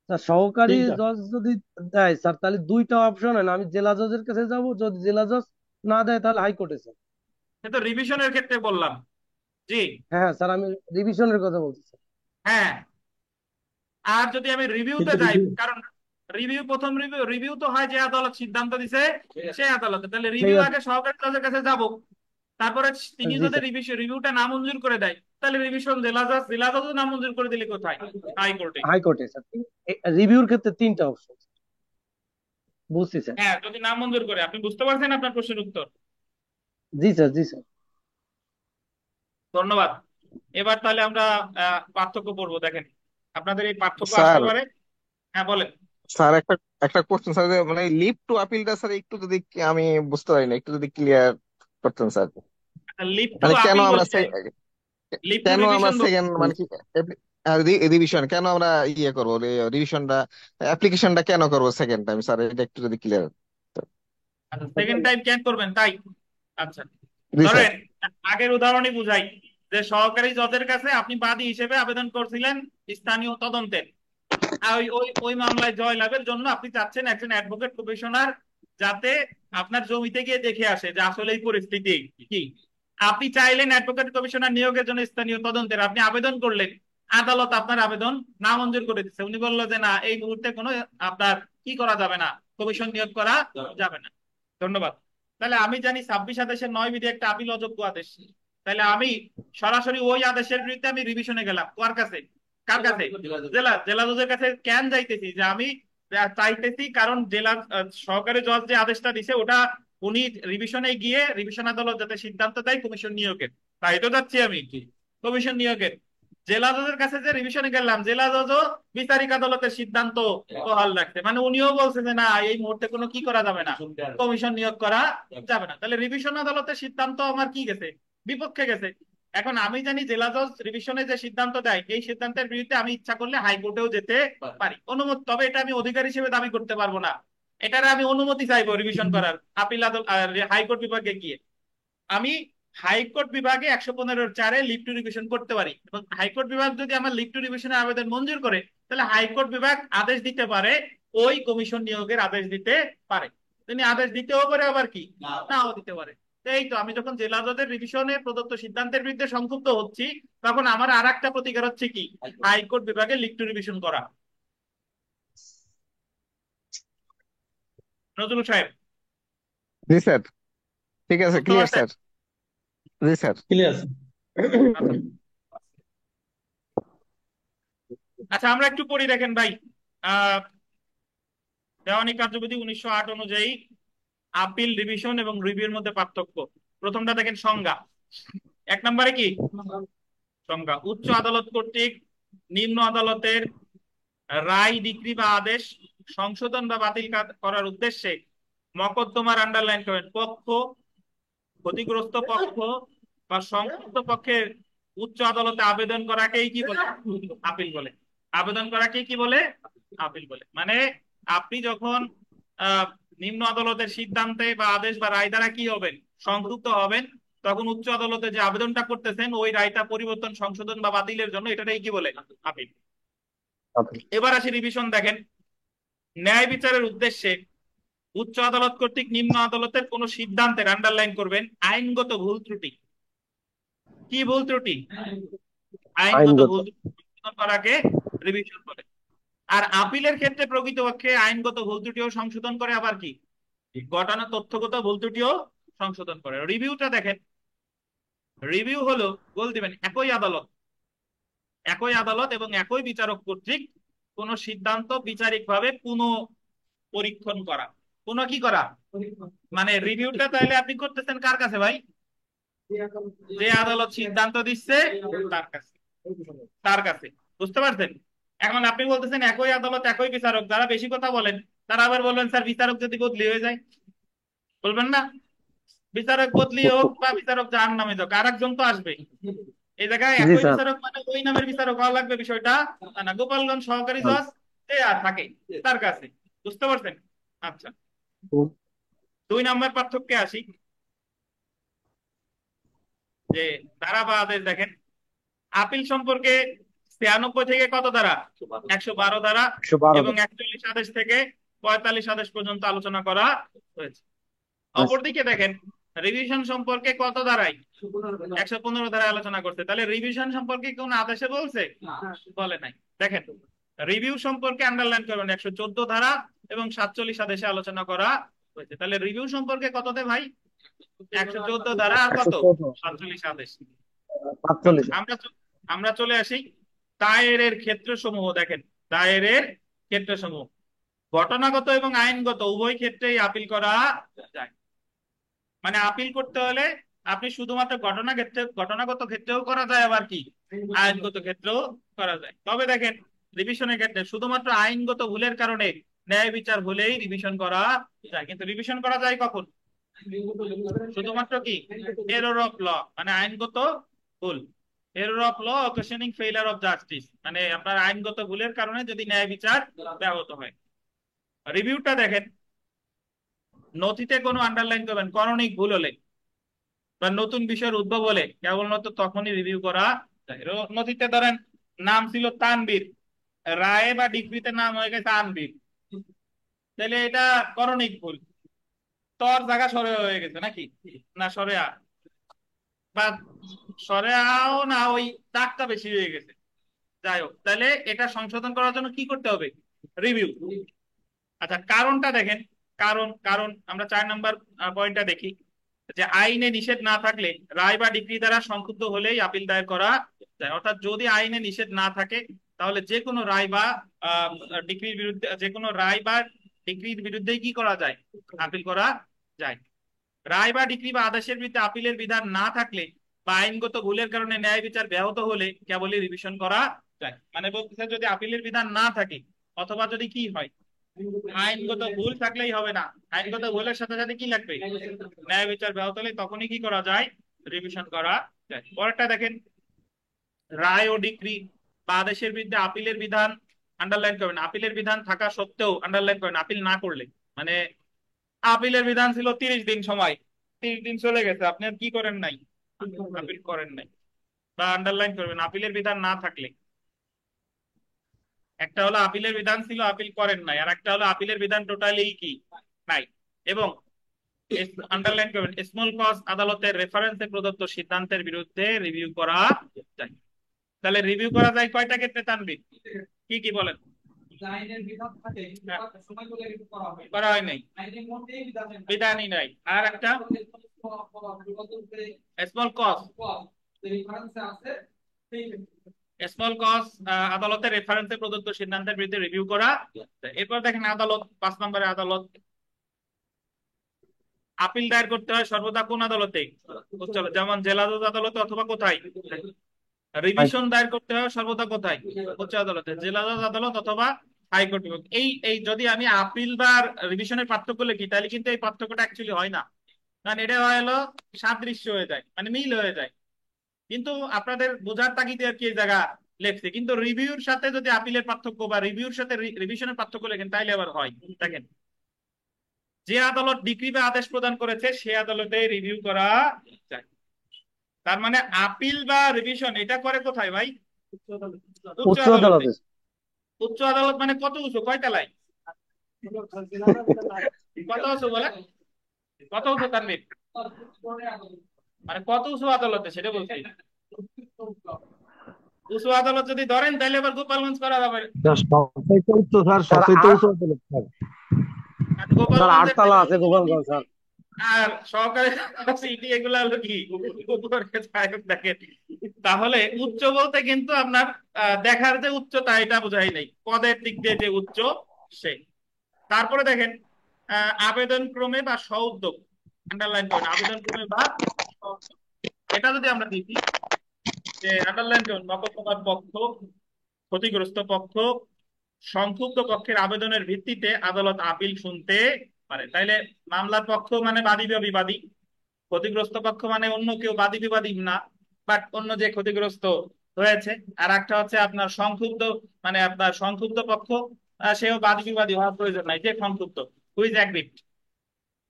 স্যার সহকারী জজ যদি দেয় স্যার, তাহলে দুইটা অপশন হয় না, আমি জেলা জজের কাছে যাব, যদি জেলা জজ না দেয় তাহলে হাইকোর্টে স্যার। সে তো রিভিশনের ক্ষেত্রে বললাম। জি। হ্যাঁ হ্যাঁ স্যার, আমি রিভিশনের কথা বলছি স্যার। হ্যাঁ। আর যদি আমি রিভিউতে যাই, কারণ রিভিউ, প্রথম রিভিউ, রিভিউ তো হয় যে আদালত সিদ্ধান্ত দিছে সেই আদালতে, তাহলে সেই রিভিউ আগে সহকারী জজের কাছে যাব। তারপরে তিনি জি যদি স্যার। রিভিউটা নামঞ্জুর করে দেয়, তাহলে রিভিশন জেলা জজ, জেলা জজ নামঞ্জুর করে দিলে কোথায়? হাইকোর্টে। হাইকোর্টে স্যার। রিভিউর ক্ষেত্রে তিনটা অপশন। বুঝছি স্যার। হ্যাঁ, যদি নামঞ্জুর করে। আপনি বুঝতে পারছেন আপনার প্রশ্নের উত্তর? জি স্যার, জি স্যার। ধন্যবাদ। এবার তাহলে আমরা পার্থক্য পড়বো। দেখেন, আপনাদের এই পার্থক্য আসতে স্যার পারে। হ্যাঁ, বলেন। স্যার একটা একটা কোশ্চেন স্যার, যে মানে লিভ টু আপিলটা স্যার একটু যদি আমি বুঝতে পারি না, একটু যদি ক্লিয়ার করতেন স্যার। লিভ টু মানে কেন আপিল আমরা বলতে লিভ টু কেন আমরা রিভিশন বলতে। সেকেন্ড মানে কি রিভিশন কেন আমরা ইয়ে করবো, রিভিশনটা অ্যাপ্লিকেশনটা কেন করবো সেকেন্ড টাইম স্যার, এটা একটু যদি ক্লিয়ার। সেকেন্ড টাইম ক্যান করবেন তাই? আচ্ছা। জি স্যার। ধরেন, আগের উদাহরণই বুঝাই, যে সহকারী জজের কাছে আপনি বাদী হিসেবে আবেদন করছিলেন স্থানীয় তদন্তের। আর ওই ওই ওই মামলায় জয় লাভের জন্য আপনি চাচ্ছেন একজন অ্যাডভোকেট প্রফেশনাল যাতে আপনার জমিতে গিয়ে দেখে আসে যে আসলে এই পরিস্থিতি কি। আপনি চাইলেন অ্যাডভোকেট কমিশনার নিয়োগের জন্য স্থানীয় তদন্তের, আপনি আবেদন করলেন। আদালত আপনার আবেদন নামঞ্জুর করে দিচ্ছে। উনি বললো যে না, এই মুহূর্তে কোনো আপনার কি করা যাবে না, কমিশন নিয়োগ করা যাবে না। ধন্যবাদ। তাহলে আমি জানি 26/7/9 বিধি একটা আপিল অযোগ্য আদেশ। তাহলে আমি সরাসরি ওই আদেশের বিরুদ্ধে আমি রিভিশনে গেলাম। কার কাছে? কার কাছে? জেলা জজের কাছে। কেন যাইতেছি? যে আমি চাইতেছি, কারণ জেলা সহকারী জজ যে আদেশটা দিছে ওটা উনি রিভিশনে গিয়ে রিভিশন আদালত যাতে সিদ্ধান্ত দেয় কমিশন নিয়োগের, তাই তো যাচ্ছি আমি কমিশন নিয়োগের। জেলা জজের কাছে যে রিভিশনে গেলাম, জেলা জজও বিচারিক আদালতের সিদ্ধান্ত বহাল রাখছে, মানে উনিও বলছে যে না, এই মুহূর্তে কোনো কি করা যাবে না, কমিশন নিয়োগ করা যাবে না। তাহলে রিভিশন আদালতের সিদ্ধান্ত আমার কি গেছে? বিপক্ষে গেছে। এখন আমি জানি জেলা জজ রিভিশনে যে সিদ্ধান্ত দেয়, এই সিদ্ধান্তের বিরুদ্ধে আমি ইচ্ছা করলে হাইকোর্টেও যেতে পারি, অনুমতি। তবে এটা আমি অধিকার হিসেবে দাবি করতে পারবো না। এটার আমি অনুমতি চাইবো রিভিশন করার আপিল আদালত, হাইকোর্ট বিভাগে গিয়ে। আমি হাইকোর্ট বিভাগে 115(4) লিভ টু রিভিশন করতে পারি, এবং হাইকোর্ট বিভাগ যদি আমার লিভ টু রিভিশনের আবেদন মঞ্জুর করে, তাহলে হাইকোর্ট বিভাগ আদেশ দিতে পারে, ওই কমিশন নিয়োগের আদেশ দিতে পারে। তিনি আদেশ দিতেও পারে, আবার কি নাও দিতে পারে। তো এই তো, আমি যখন জেলা জজের রিভিশনে প্রদত্ত সিদ্ধান্তের বিরুদ্ধে সংক্ষুব্ধ হচ্ছি, তখন আমার আর একটা প্রতিকার হচ্ছে কি, হাইকোর্ট বিভাগে লিভ টু রিভিশন করা। নজরুল সাহেব, জি স্যার, ঠিক আছে, বুঝতে ক্লিয়ার পারছেন? স্যার। জি স্যার। আচ্ছা। আচ্ছা, আমরা একটু পড়ি, দেখেন ভাই। আহ দেওয়ানি কার্যবিধি 1908 অনুযায়ী আপিল, রিভিশন এবং রিভিউর মধ্যে পার্থক্য। প্রথমটা দেখেন, সংজ্ঞা। 1 নম্বরে কি সংজ্ঞা? উচ্চ আদালত কর্তৃক নিম্ন আদালতের রায়, ডিক্রি বা আদেশ সংশোধন বা বাতিল করার উদ্দেশ্যে মকদ্দমার, আন্ডারলাইন করেন, পক্ষ, ক্ষতিগ্রস্ত পক্ষ বা সংশ্লিষ্ট পক্ষের উচ্চ আদালতে আবেদন করাকেই কি বলে? আপিল বলে। আবেদন করাকেই কি বলে? আপিল বলে। মানে আপনি যখন আহ নিম্ন আদালতের সিদ্ধান্তে বা আদেশ বা রায় দ্বারা কি হবেন? সংযুক্ত হবেন, তখন উচ্চ আদালতে যে আবেদনটা করতেছেন ওই রায়টা পরিবর্তন, সংশোধন বা বাতিলের জন্য, এটাই কি বলে? আপিল। এবার আসি রিভিশন। দেখেন, ন্যায় বিচারের উদ্দেশ্যে উচ্চ আদালত কর্তৃক নিম্ন আদালতের কোন সিদ্ধান্তের, আন্ডারলাইন করবেন, আইনগত ভুল ত্রুটি। কি ভুল ত্রুটি? আইনগত আইনগত। ভুল ত্রুটি সংশোধন করাকে রিভিশন বলে। আর আপিলের ক্ষেত্রে প্রকৃতপক্ষে আইনগত ভুল ত্রুটিও সংশোধন করে, আবার কি ঘটানো তথ্যগত ভুল ত্রুটিও সংশোধন করে। রিভিউটা দেখেন, রিভিউ হলো, বল দিবেন, একই আদালত এবং একই বিচারক কর্তৃক কোন সিদ্ধান্ত বিচারিকভাবে পুনঃ পরীক্ষণ করা। পুনঃ কি করা? মানে রিভিউটা তাহলে আপনি করতেছেন কার কাছে ভাই? যে আদালত সিদ্ধান্ত দিচ্ছে তার কাছে, তার কাছে। বুঝতে পারছেন? এখন আপনি বলতেছেন একই আদালত একই বিচারক, যারা বেশি কথা বলেন তারা আবার বলবেন স্যার বিচারক যদি বদলি হয়ে যায়, বলবেন না? বিচারক বদলি হোক বা বিচারক জাহান্নামে যাক, আরেকজন তো আসবে। এই জায়গায় জি একই স্যার। বিচারক মানে ওই নামের বিচারক হওয়া লাগবে বিষয়টা তা না। গোপালগঞ্জ সহকারী জজ সে আর থাকে তার কাছে। বুঝতে পারছেন? আচ্ছা, 2 নম্বর পার্থক্যে আসি, যে ধারা বা আদেশ দেখেন। আপিল সম্পর্কে 96 থেকে কত ধারা, 112 ধারা 112 এবং 41 আদেশ থেকে 45 আদেশ পর্যন্ত আলোচনা করা হয়েছে। আচ্ছা। অপরদিকে দেখেন রিভিশন সম্পর্কে কত ধারায়, 115 ধারায় আলোচনা করছে। তাহলে রিভিশন সম্পর্কে কোন আদেশে বলছে? বলে নাই। দেখেন রিভিউ সম্পর্কে আন্ডারলাইন করবেন, 114 ধারা এবং 47 আদেশে আলোচনা করা হয়েছে। তাহলে রিভিউ সম্পর্কে কততে ভাই? 114 ধারা আর কত, 114, 47 আদেশ। আচ্ছা, 45। আমরা চলে আসি দায়েরের ক্ষেত্রসমূহ। দেখেন দায়েরের ক্ষেত্রসমূহ ঘটনাগত এবং আইনগত উভয় ক্ষেত্রেই আপিল করা যায়। মানে আপিল করতে হলে আপনি শুধুমাত্র ঘটনাগত ক্ষেত্রেও করা যায়, আবার কি আইনগত ক্ষেত্রেও করা যায়। তবে দেখেন রিভিশনের ক্ষেত্রে শুধুমাত্র আইনগত ভুলের কারণে ন্যায় বিচার হলেই রিভিশন করা যায়। কিন্তু রিভিশন করা যায় কখন? শুধুমাত্র কি এরর অফ ল, মানে আইনগত ভুল। Error of law occasioning failure of justice, মানে আপনার আইনগত ভুলের কারণে যদি ন্যায় বিচার ব্যাহত হয়। রিভিউটা দেখেন, নথিতে কোনো আন্ডারলাইন করবেন করণিক ভুল হলে বা নতুন বিষয়ের উদ্ভব হলে কেবলমাত্র তখনই রিভিউ করা যায়। নথিতে ধরেন নাম ছিল তানবীর, রায়ে বা ডিক্রিতে নাম হয়ে গেছে আনবীর, তাহলে এটা করণিক ভুল। তর জায়গা সরে হয়ে গেছে নাকি, না সরে আ, বা সরে আও না, ওই দাগটা বেশি হয়ে গেছে। যাই হোক, তাহলে এটা সংশোধন করার জন্য কি করতে হবে? রিভিউ। আচ্ছা, কারণটা দেখেন। কারণ কারণ আমরা 4 নম্বর পয়েন্টটা দেখি, যে আইনে নিষেধ না থাকলে রায় বা ডিক্রি দ্বারা সংক্ষুব্ধ হলেই আপিল দায়ের করা যায়। অর্থাৎ যদি আইনে নিষেধ না থাকে তাহলে যে কোনো রায় বা ডিক্রির বিরুদ্ধে, যে কোনো রায় বা ডিক্রির বিরুদ্ধেই কি করা যায়? আপিল করা যায়। রায় বা ডিক্রি বা আদেশের বিরুদ্ধে আপিলের বিধান না থাকলে বা আইনগত ভুলের কারণে ন্যায় বিচার ব্যাহত হলে কেবলই রিভিশন করা যায়। মানে বলতেছে যদি আপিলের বিধান না থাকে অথবা যদি কি হয়, আইনগত ভুল থাকলেই হবে না, আইনগত ভুলের সাথে সাথে কি লাগবে? ন্যায় বিচার ব্যাহত হলে তখনই কি করা যায়? রিভিশন করা যায়। পরেরটা দেখেন, রায় ও ডিক্রি বা আদেশের বিরুদ্ধে আপিলের বিধান আন্ডারলাইন করবেন। আপিলের বিধান থাকা সত্ত্বেও আন্ডারলাইন করবেন, আপিল না করলে। মানে আপিলের বিধান ছিল 30 দিন সময়, 30 দিন চলে গেছে, আপনি আর কি করেন নাই? আপিল করেন নাই। বা আন্ডারলাইন করবেন আপিলের বিধান না থাকলে। একটা হলো আপিলের বিধান ছিল, আপিল করেন নাই, আর একটা হলো আপিলের বিধান টোটালি কি নাই। এবং আন্ডারলাইন করবেন স্মল কজ আদালতের রেফারেন্সে প্রদত্ত সিদ্ধান্তের বিরুদ্ধে রিভিউ করা যায়। তাহলে রিভিউ করা যায় কয়টা ক্ষেত্রে তানভীর? কি কি বলেন? হ্যাঁ, করা হয় নাই, বিধানই নাই। আর একটা স্মল কজ, স্মল কজ আদালতের রেফারেন্সে প্রদত্ত সিদ্ধান্তের বিরুদ্ধে রিভিউ করা যায়। এরপর দেখেন আদালত, 5 নম্বরে আদালত। আপিল দায়ের করতে হয় সর্বদা কোন আদালতে? উচ্চ আদালত, যেমন জেলা জজ আদালতে অথবা কোথায়? রিভিশন দায়ের করতে হয় সর্বদা কোথায়? উচ্চ আদালতে, জেলা জজ আদালত অথবা হাইকোর্ট বিভাগ। এই এই যদি আমি আপিল বা রিভিশনের পার্থক্য লিখি তাহলে কিন্তু এই পার্থক্যটা অ্যাকচুয়ালি হয় না, কারণ এটা হলো সাদৃশ্য হয়ে যায়, মানে মিল হয়ে যায়। কিন্তু আপনাদের বোঝার তাগিদে আর কি এই জায়গা লেখছে। কিন্তু রিভিউর সাথে যদি আপিলের পার্থক্য বা রিভিউর সাথে রিভিশনের পার্থক্য লেখেন তাইলে আবার হয়। দেখেন, যে আদালত ডিক্রি বা আদেশ প্রদান করেছে সে আদালতে রিভিউ করা যায়। তার মানে আপিল বা রিভিশন এটা করে কোথায় ভাই? উচ্চ উচ্চ আদালতে। আদালতে। উচ্চ আদালত মানে কত উঁচু, কয় তলায়? কত উঁচু বলে, কত উঁচু তানভীর? মানে কত উঁচু আদালতে সেটা বলছি। উঁচু আদালত যদি ধরেন তাহলে এবার গোপালগঞ্জ করা যাবে। স্যার সবচাইতে উচ্চ, স্যার স্যার সবচাইতে আট, উঁচু আদালত স্যার। আর স্যার গোপালগঞ্জের আটতলা থেকে আছে উঁচু নদী গোপালগঞ্জ স্যার। আর সহকারী সিটি এগুলা হলো কি উপরে জায়গা দেখেন। তাহলে উচ্চ বলতে কিন্তু আপনার দেখার যে উচ্চতা এটা বোঝাই নাই, পদের দিক দিয়ে যে উচ্চ সে। তারপরে দেখেন আবেদন ক্রমে বা স্ব-উদ্যোগ, আন্ডারলাইন করেন আবেদন ক্রমে বা স্ব-উদ্যোগ। এটা যদি আমরা দেখি যে আন্ডারলাইন করুন, মকদ্দমার পক্ষ, ক্ষতিগ্রস্ত পক্ষ, সংক্ষুব্ধ পক্ষের আবেদনের ভিত্তিতে আদালত আপিল শুনতে পারে। তাইলে মামলার পক্ষ মানে বাদী বা বিবাদী, ক্ষতিগ্রস্ত পক্ষ মানে অন্য কেউ, বাদী বিবাদী না, বাট অন্য যে ক্ষতিগ্রস্ত হয়েছে। আর একটা হচ্ছে আপনার সংক্ষুব্ধ, মানে আপনার সংক্ষুব্ধ পক্ষ, সেও বাদী বিবাদী হওয়ার প্রয়োজন নাই, যে সংক্ষুব্ধ, হুইজ অ্যাগ্রিড।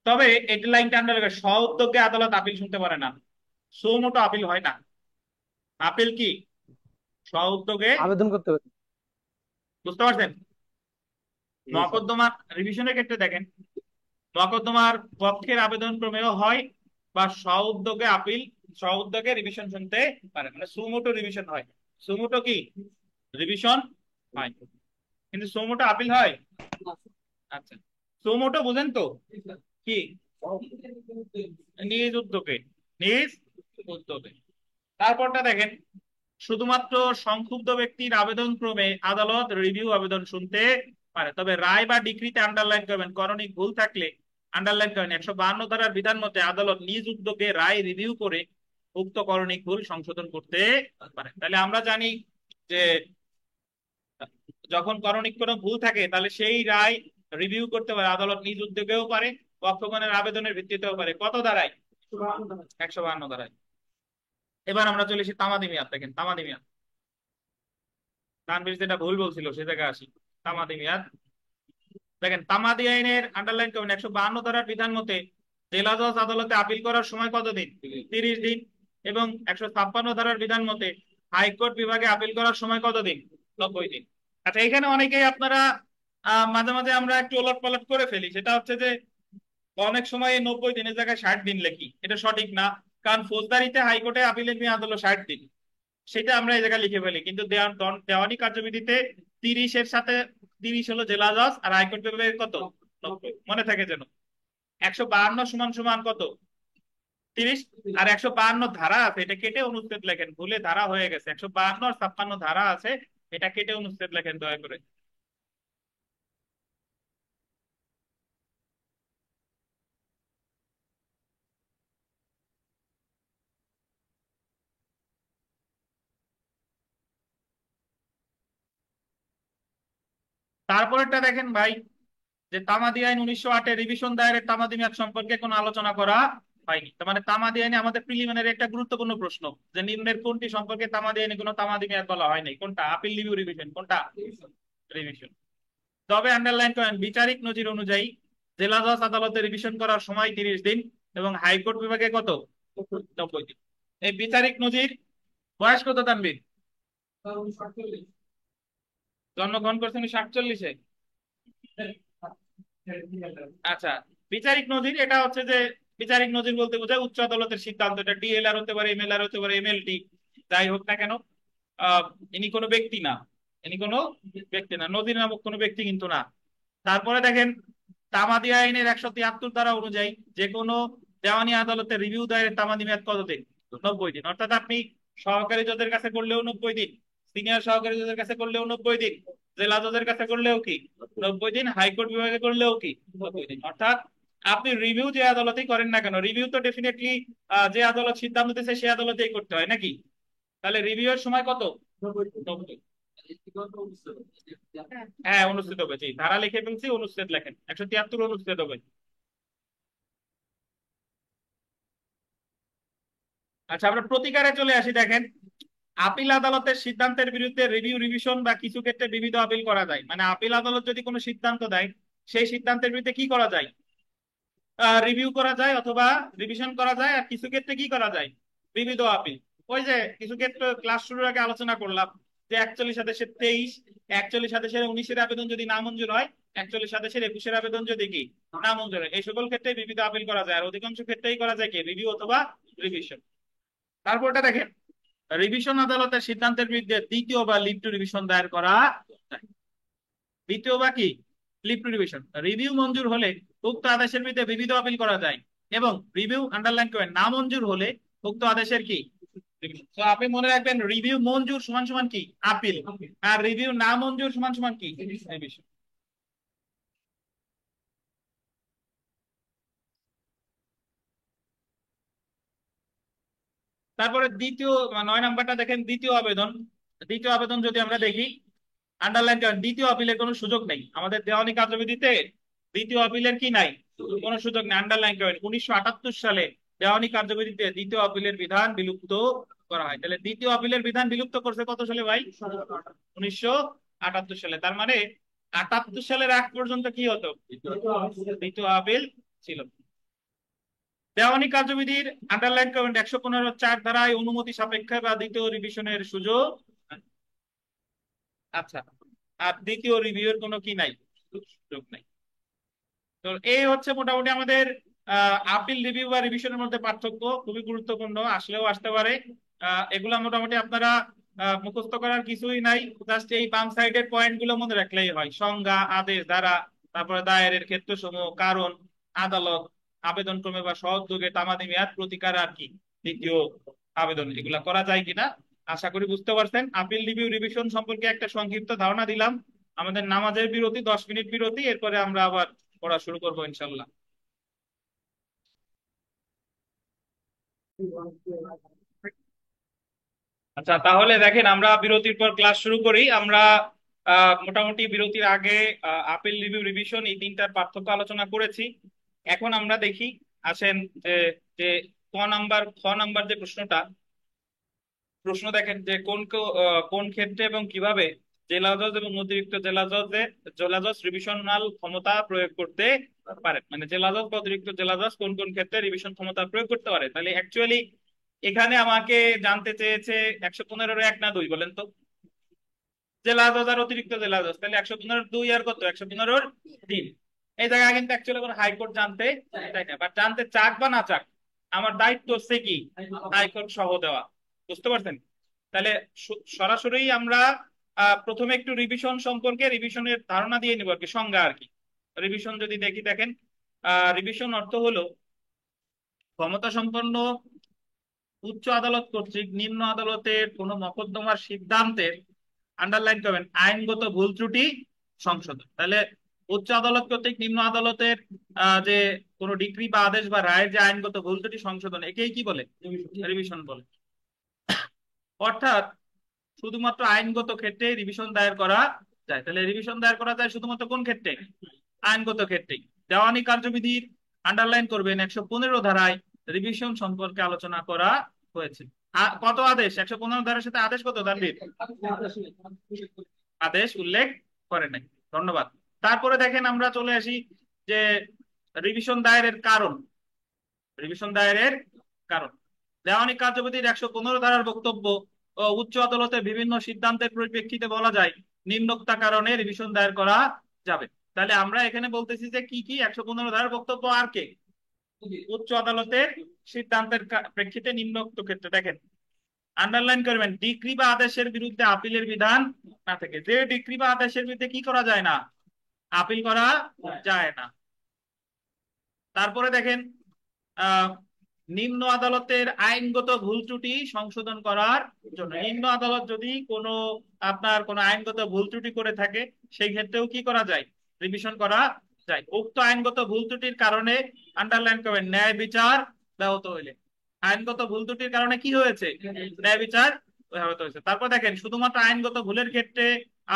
তবে এই লাইনটা আমরা স্ব উদ্যোগে আদালত আপিল শুনতে পারে না, সো মোটো আপিল হয় না। আপিল কি স্ব উদ্যোগে, আবেদন করতে পারি। বুঝতে পারছেন? জি স্যার। মকদ্দমা রিভিশনের ক্ষেত্রে দেখেন, মকদ্দমার পক্ষের আবেদন ক্রমেও হয়, বা স্ব উদ্যোগে আপিল, স্ব উদ্যোগে রিভিশন শুনতে পারে, মানে সুমোটো রিভিশন হয়। সুমোটো কি রিভিশন হয়, কিন্তু সুমোটো আপিল হয়। আচ্ছা, সুমোটো বুঝেন তো কি? নিজ উদ্যোগে, নিজ উদ্যোগে। তারপরটা দেখেন, শুধুমাত্র সংক্ষুব্ধ ব্যক্তির আবেদন ক্রমে আদালত রিভিউ আবেদন শুনতে পারে, তবে রায় বা ডিক্রিতে আন্ডারলাইন করবেন, করণিক ভুল থাকলে আন্ডারলাইন করেন, 152 ধারার বিধান মতে আদালত নিজ উদ্যোগে রায় রিভিউ করে উক্ত করণিক ভুল সংশোধন করতে পারে। তাহলে আমরা জানি যে যখন করণিক কোনো ভুল থাকে তাহলে সেই রায় রিভিউ করতে পারে আদালত, নিজ উদ্যোগেও পারে, পক্ষগণের আবেদনের ভিত্তিতেও পারে। কত ধারায়? 152 ধারায়। এবার আমরা চলে এসেছি তামাদি মেয়াদ। দেখেন তামাদি মেয়াদ, তানভীর যেটা ভুল বলছিল সে জায়গায় আসি। তামাদি মেয়াদ দেখেন, তামাদি আইনের আন্ডারলাইন করবেন, 152 ধারার বিধান মতে জেলা জজ আদালতে আপিল করার সময় কতদিন? 30 দিন। এবং 156 ধারার বিধান মতে হাইকোর্ট বিভাগে আপিল করার সময় কতদিন? 90 দিন। আচ্ছা, এখানে অনেকেই আপনারা মাঝে মাঝে আমরা একটু ওলট পালট করে ফেলি, সেটা হচ্ছে যে অনেক সময় এই 90 দিনের জায়গায় 60 দিন লিখি, এটা সঠিক না। কারণ ফৌজদারিতে হাইকোর্টে আপিলের মেয়াদ হলো 60 দিন, সেটা আমরা এই জায়গায় লিখে ফেলি, কিন্তু দেওয়ানি কার্যবিধিতে 30-এর সাথে 30 হলো জেলা জজ, আর হাইকোর্ট বিভাগের কত? 90। মনে থাকে যেন। 152 সমান সমান কত? 30। আর 152 ধারা আছে, এটা কেটে অনুচ্ছেদ লেখেন, ভুলে ধারা হয়ে গেছে, 152 আর 56 ধারা আছে, এটা কেটে অনুচ্ছেদ লেখেন দয়া করে। তারপরেরটা দেখেন ভাই, যে তামাদি আইন 1908 রিভিশন দায়েরের তামাদি মেয়াদ সম্পর্কে কোনো আলোচনা করা হয়নি। তার মানে তামাদি আইনে আমাদের প্রিলিমিনারি একটা গুরুত্বপূর্ণ প্রশ্ন, যে নিম্নের কোনটি সম্পর্কে তামাদি আইনে কোনো তামাদি মেয়াদ বলা হয় নাই? কোনটা? Appeal, review, revision? কোনটা? রিভিশন। তবে আন্ডারলাইন করেন, বিচারিক নজির অনুযায়ী জেলা জজ আদালতে রিভিশন করার সময় 30 দিন এবং হাইকোর্ট বিভাগে কত? 90 দিন। এই বিচারিক নজির বয়স কত তানভীর? জন্মগ্রহণ করছেন 47-এ। আচ্ছা, বিচারিক নজির এটা হচ্ছে যে, বিচারিক নজির বলতে বোঝায় উচ্চ আদালতের সিদ্ধান্ত, এটা ডিএলআর হতে পারে, এমএলআর হতে পারে, এমএলটি, যাই হোক না কেন। আহ ইনি কোনো ব্যক্তি না, ইনি কোনো ব্যক্তি না, নজির নামক কোনো ব্যক্তি কিন্তু না। তারপরে দেখেন, তামাদি আইনের 173 ধারা অনুযায়ী যে কোনো দেওয়ানি আদালতে রিভিউ দায়ের তামাদি মেয়াদ কতদিন? 90 দিন। অর্থাৎ আপনি সহকারী জজের কাছে করলেও 90 দিন, সিনিয়র সহকারী জজের কাছে করলেও 90 দিন, জেলা জজের কাছে করলেও কি 90 দিন, হাইকোর্ট বিভাগে করলেও কি 90 দিন। অর্থাৎ আপনি রিভিউ যে আদালতেই করেন না কেন, রিভিউ তো ডেফিনেটলি যে আদালত সিদ্ধান্ত দিতেছে সে আদালতেই করতে হয় নাকি? তাহলে রিভিউ এর সময় কত? 90। হ্যাঁ, অনুষ্ঠিত হবে, জি, ধারা লিখে ফেলছি, অনুচ্ছেদ লেখেন, 173 অনুচ্ছেদ হবে। আচ্ছা, আমরা প্রতিকারে চলে আসি। দেখেন, আপিল আদালতের সিদ্ধান্তের বিরুদ্ধে রিভিউ, রিভিশন বা কিছু ক্ষেত্রে বিবিধ আপিল করা যায়। মানে আপিল আদালত যদি কোনো সিদ্ধান্ত দেয়, সেই সিদ্ধান্তের বিরুদ্ধে কি করা যায়? রিভিউ করা যায় অথবা রিভিশন করা যায়, আর কিছু ক্ষেত্রে কি করা যায়? বিবিধ আপিল। ওই যে কিছু ক্ষেত্রে ক্লাস শুরুর আগে আলোচনা করলাম, যে 41 আদেশের 23, 41 আদেশের 19-এর আবেদন যদি নামঞ্জুর হয়, 41 আদেশের 21-এর আবেদন যদি কি নামঞ্জুর হয়, এই সকল ক্ষেত্রে বিবিধ আপিল করা যায়। আর অধিকাংশ ক্ষেত্রেই করা যায় কি রিভিউ অথবা রিভিশন। তারপরটা দেখেন, রিভিশন আদালতের সিদ্ধান্তের বিরুদ্ধে দ্বিতীয় বা লিভ টু রিভিশন দায়ের করা যায়। দ্বিতীয় বা কি লিভ টু রিভিশন। রিভিউ মঞ্জুর হলে উক্ত আদেশের বিরুদ্ধে বিবিধ আপিল করা যায়, এবং রিভিউ আন্ডারলাইন করেন না মঞ্জুর হলে উক্ত আদেশের কি রিভিশন। তো আপনি মনে রাখবেন, রিভিউ মঞ্জুর সমান সমান কি আপিল, আর রিভিউ না মঞ্জুর সমান সমান কি রিভিশন। তারপরে দ্বিতীয় 9 নাম্বারটা দেখেন, দ্বিতীয় আবেদন। দ্বিতীয় আবেদন যদি আমরা দেখি, আন্ডারলাইন করেন, দ্বিতীয় আপিলের কোনো সুযোগ নেই আমাদের দেওয়ানি কার্যবিধিতে। দ্বিতীয় আপিলের কি নাই? কোনো সুযোগ নেই, আন্ডারলাইন করেন। 1978 সালে দেওয়ানি কার্যবিধিতে দ্বিতীয় আপিলের বিধান বিলুপ্ত করা হয়। তাহলে দ্বিতীয় আপিলের বিধান বিলুপ্ত করছে কত সালে ভাই? 1978 সালে। তার মানে 78 সালের আগ পর্যন্ত কি হতো? দ্বিতীয় আপিল ছিল। দেওয়ানি কার্যবিধির আন্ডারলাইন করেন্ট 115(4) ধারায় অনুমতি সাপেক্ষে বা দ্বিতীয় রিভিশনের সুযোগ। আচ্ছা, আর দ্বিতীয় রিভিউর কোনো কি নাই, সুযোগ নাই। তো এই হচ্ছে মোটামুটি আমাদের আপিল রিভিউ বা রিভিশনের মধ্যে পার্থক্য, খুবই গুরুত্বপূর্ণ, আসলেও আসতে পারে। এগুলা মোটামুটি আপনারা মুখস্থ করার কিছুই নাই, জাস্ট এই বাম সাইডের পয়েন্ট গুলো মনে রাখলেই হয়। সংজ্ঞা, আদেশ, ধারা, তারপরে দায়েরের ক্ষেত্রসমূহ, কারণ, আদালত, আবেদন ক্রমে বা সহযোগে তামাদি মেয়াদ, প্রতিকার আর কি দ্বিতীয় আবেদন, এগুলা করা যায় কিনা আশা করি বুঝতে পারছেন। আপিল রিভিউ রিভিশন সম্পর্কে একটা সংক্ষিপ্ত ধারণা দিলাম। আমাদের নামাজের বিরতি, 10 মিনিট বিরতি, এরপরে আমরা আবার পড়া শুরু করবো ইনশাল্লাহ। আচ্ছা, তাহলে দেখেন আমরা বিরতির পর ক্লাস শুরু করি। আমরা মোটামুটি বিরতির আগে আপিল রিভিউ রিভিশন এই তিনটার পার্থক্য আলোচনা করেছি। এখন আমরা দেখি, আসেন যে যে খ নাম্বার যে প্রশ্ন দেখেন যে কোন ক্ষেত্রে এবং কিভাবে জেলা জজ এবং অতিরিক্ত জেলা জজ রিভিশনাল ক্ষমতা প্রয়োগ করতে পারে, মানে জেলা জজ বা অতিরিক্ত জেলা জজ কোন কোন ক্ষেত্রে রিভিশন ক্ষমতা প্রয়োগ করতে পারে। তাহলে অ্যাকচুয়ালি এখানে আমাকে জানতে চেয়েছে 115-1 না 2, বলেন তো? জেলা জজ আর অতিরিক্ত জেলা জজ, তাহলে 115-2 আর কত? 115-3। এই জায়গায় কিন্তু অ্যাকচুয়ালি কোনো হাইকোর্ট জানতে চাই না, বাট জানতে চাক বা না চাক আমার দায়িত্ব হচ্ছে কি হাইকোর্ট সহ দেওয়া। বুঝতে পারছেন? তাহলে সরাসরি আমরা প্রথমে একটু রিভিশন সম্পর্কে, রিভিশনের ধারণা দিয়ে নিব আর কি, সংজ্ঞা আর কি। রিভিশন যদি দেখি, দেখেন রিভিশন অর্থ হলো ক্ষমতা সম্পন্ন উচ্চ আদালত কর্তৃক নিম্ন আদালতের কোন মকদ্দমার সিদ্ধান্তের, আন্ডারলাইন করবেন, আইনগত ভুল ত্রুটি সংশোধন। তাহলে উচ্চ আদালত কর্তৃক নিম্ন আদালতের যে কোনো ডিক্রি বা আদেশ বা রায়ের যে আইনগত ভুল ত্রুটি সংশোধন, একেই কি বলে? রিভিশন বলে। অর্থাৎ শুধুমাত্র আইনগত ক্ষেত্রে রিভিশন দায়ের করা যায়। তাহলে রিভিশন দায়ের করা যায় শুধুমাত্র কোন ক্ষেত্রে? আইনগত ক্ষেত্রে। দেওয়ানি কার্যবিধির আন্ডারলাইন করবেন 115 ধারায় রিভিশন সম্পর্কে আলোচনা করা হয়েছে। কত আদেশ? 115 ধারার সাথে আদেশ কত তানভীর? আদেশ উল্লেখ করে নাই। ধন্যবাদ। তারপরে দেখেন আমরা চলে আসি যে রিভিশন দায়েরের কারণ। রিভিশন দায়েরের কারণ, দেওয়ানি কার্যবিধির 115 ধারার বক্তব্য ও উচ্চ আদালতের বিভিন্ন সিদ্ধান্তের পরিপ্রেক্ষিতে বলা যায় নিম্নোক্ত কারণে রিভিশন দায়ের করা যাবে। তাহলে আমরা এখানে বলতেছি যে কি কি 115 ধারার বক্তব্য আর কে উচ্চ আদালতের সিদ্ধান্তের প্রেক্ষিতে নিম্নোক্ত ক্ষেত্রে, দেখেন আন্ডারলাইন করবেন, ডিক্রি বা আদেশের বিরুদ্ধে আপিলের বিধান না থাকে। যে ডিক্রি বা আদেশের বিরুদ্ধে কি করা যায় না? আপিল করা যায় না। তারপরে দেখেন নিম্ন আদালতের আইনগত ভুল ত্রুটি সংশোধন করার জন্য, নিম্ন আদালত যদি কোনো আপনার কোনো আইনগত ভুল ত্রুটি করে থাকে সেই ক্ষেত্রেও কি করা যায়? রিভিশন করা যায়। উক্ত আইনগত ভুল ত্রুটির কারণে, আন্ডারলাইন করবেন, ন্যায় বিচার ব্যাহত হইলে। আইনগত ভুল ত্রুটির কারণে কি হয়েছে? ন্যায় বিচার ব্যাহত হয়েছে। তারপর দেখেন শুধুমাত্র আইনগত ভুলের ক্ষেত্রে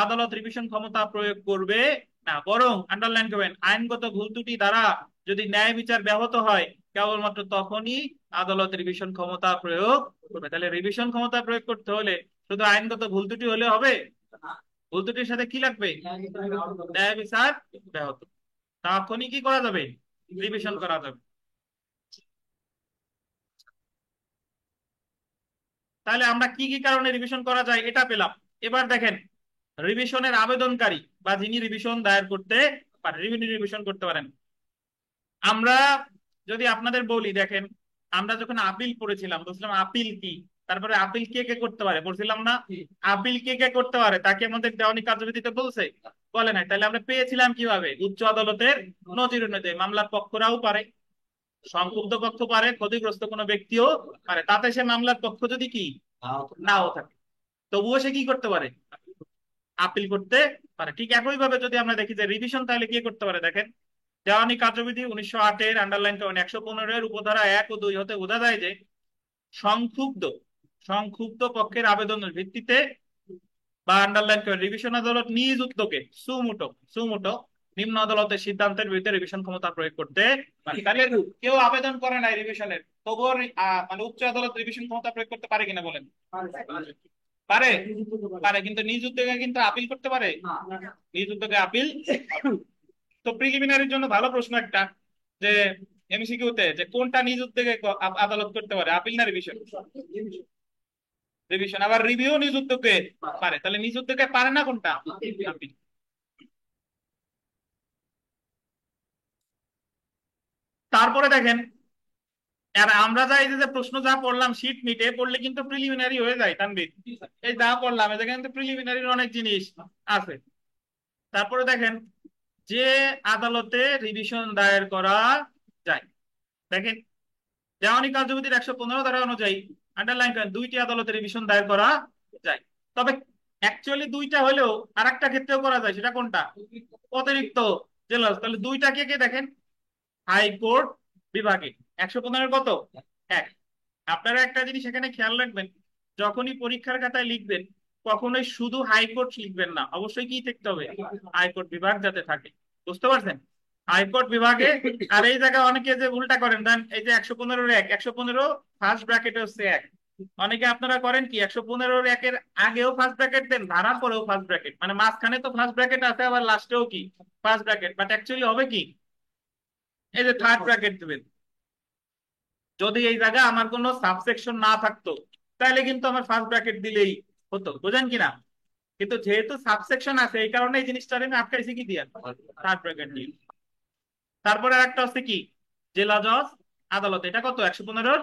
আদালত রিভিশন ক্ষমতা প্রয়োগ করবে না, বরং আন্ডারলাইন করবেন, আইনগত ভুল ত্রুটি দ্বারা যদি ন্যায় বিচার ব্যাহত হয় কেবলমাত্র তখনই আদালত রিভিশন ক্ষমতা প্রয়োগ করবে। তাহলে রিভিশন ক্ষমতা প্রয়োগ করতে হলে শুধু আইনগত ভুল ত্রুটি হলে হবে? ভুল ত্রুটির সাথে কি লাগবে? ন্যায় বিচার ব্যাহত, তখনই কি করা যাবে? রিভিশন করা যাবে। তাহলে আমরা কি কি কারণে রিভিশন করা যায় এটা পেলাম। এবার দেখেন রিভিশনের আবেদনকারী বা যিনি রিভিশন দায়ের করতে পারেন, রিভিশন করতে পারেন। আমরা যদি আপনাদের বলি, দেখেন আমরা যখন আপিল পড়েছিলাম বলছিলাম আপিল কি, তারপরে আপিল কে কে করতে পারে বলছিলাম না? আপিল কে কে করতে পারে তাকে আমাদের দেওয়ানি কার্যবিধিতে বলছে, বলে নাই। তাহলে আমরা পেয়েছিলাম কিভাবে? উচ্চ আদালতের নজির অনুযায়ী মামলার পক্ষরাও পারে, সংক্ষুব্ধ পক্ষ পারে, ক্ষতিগ্রস্ত কোনো ব্যক্তিও পারে, তাতে সে মামলার পক্ষ যদি কি নাও থাকে তবুও সে কি করতে পারে? আপিল করতে পারে। ঠিক একই ভাবে যদি আমরা দেখি যে রিভিশন, তাহলে কি করতে পারে? দেখেন দেওয়ানি কার্যবিধি 1908-এর আন্ডারলাইন করেন 115-এর উপধারা 1 ও 2 হতে বোঝা যায় যে সংক্ষুব্ধ সংক্ষুব্ধ পক্ষের আবেদনের ভিত্তিতে বা আন্ডারলাইন করেন রিভিশন আদালত নিজ উদ্যোগে সুমুটো নিম্ন আদালতের সিদ্ধান্তের বিরুদ্ধে রিভিশন ক্ষমতা প্রয়োগ করতে পারে। তাহলে কেউ আবেদন করে নাই রিভিশনের, তবুও মানে উচ্চ আদালত রিভিশন ক্ষমতা প্রয়োগ করতে পারে কিনা বলেন? পারে। পারে, কিন্তু নিজ উদ্যোগে কিন্তু আপিল করতে পারে। নিজ উদ্যোগে আপিল। তো প্রিলিমিনারির জন্য ভালো প্রশ্ন একটা, যে এমসিকিউতে, যে কোনটা নিজ উদ্যোগে আদালত করতে পারে, আপিল না রিভিশন? রিভিশন। আবার রিভিউ নিজ উদ্যোগে পারে, তাহলে নিজ উদ্যোগে পারে না কোনটা? আপিল। তারপরে দেখেন, আর আমরা যা এই যে প্রশ্ন যা পড়লাম শীট মিটে পড়লে কিন্তু প্রিলিমিনারি হয়ে যায় তানভীর। এই যা পড়লাম এতে কিন্তু প্রিলিমিনারির অনেক জিনিস আছে। তারপরে দেখেন, যে আদালতে রিভিশন দায়ের করা যায়, দেখেন দেওয়ানি কার্যবিধির 115 ধারা অনুযায়ী আন্ডারলাইন করেন, দুইটি আদালতে রিভিশন দায়ের করা যায়। তবে অ্যাকচুয়ালি দুইটা হলেও আর একটা ক্ষেত্রেও করা যায়, সেটা কোনটা? অতিরিক্ত জেলাস। তাহলে দুইটা কে কে দেখেন, হাইকোর্ট বিভাগে 115 কত? এক। আপনারা একটা জিনিস এখানে খেয়াল রাখবেন, যখনই পরীক্ষার খাতায় লিখবেন কখনোই শুধু হাইকোর্ট লিখবেন না, অবশ্যই কি থাকতে হবে? হাইকোর্ট বিভাগ যাতে থাকে। বুঝতে পারছেন? হাইকোর্ট বিভাগে। আর এই জায়গায় অনেকে যে উল্টা করেন, দেন এই যে 115 115 ফার্স্ট ব্র্যাকেটে হচ্ছে এক। অনেকে আপনারা করেন কি, 115 একের আগেও ফার্স্ট ব্র্যাকেট দেন, ধারার পরেও ফার্স্ট ব্র্যাকেট, মানে মাঝখানে তো ফার্স্ট ব্র্যাকেট আছে, আবার লাস্টেও কি ফার্স্ট ব্র্যাকেট, বাট অ্যাকচুয়ালি হবে কি, এই যে থার্ড ব্র্যাকেট দেবেন। যদি এই জায়গায় আমার কোনো সাবসেকশন না থাকতো তাহলে কিন্তু আমার ফার্স্ট ব্র্যাকেট দিলেই হতো, বুঝেন কিনা? কিন্তু যেহেতু সাবসেকশন আছে এই কারণে এই জিনিসটা আমি আটকাইছি কি দিয়ে, থার্ড ব্র্যাকেট দিয়ে। তারপরে একটা হচ্ছে কি, জেলা জজ আদালত, এটা কত? 115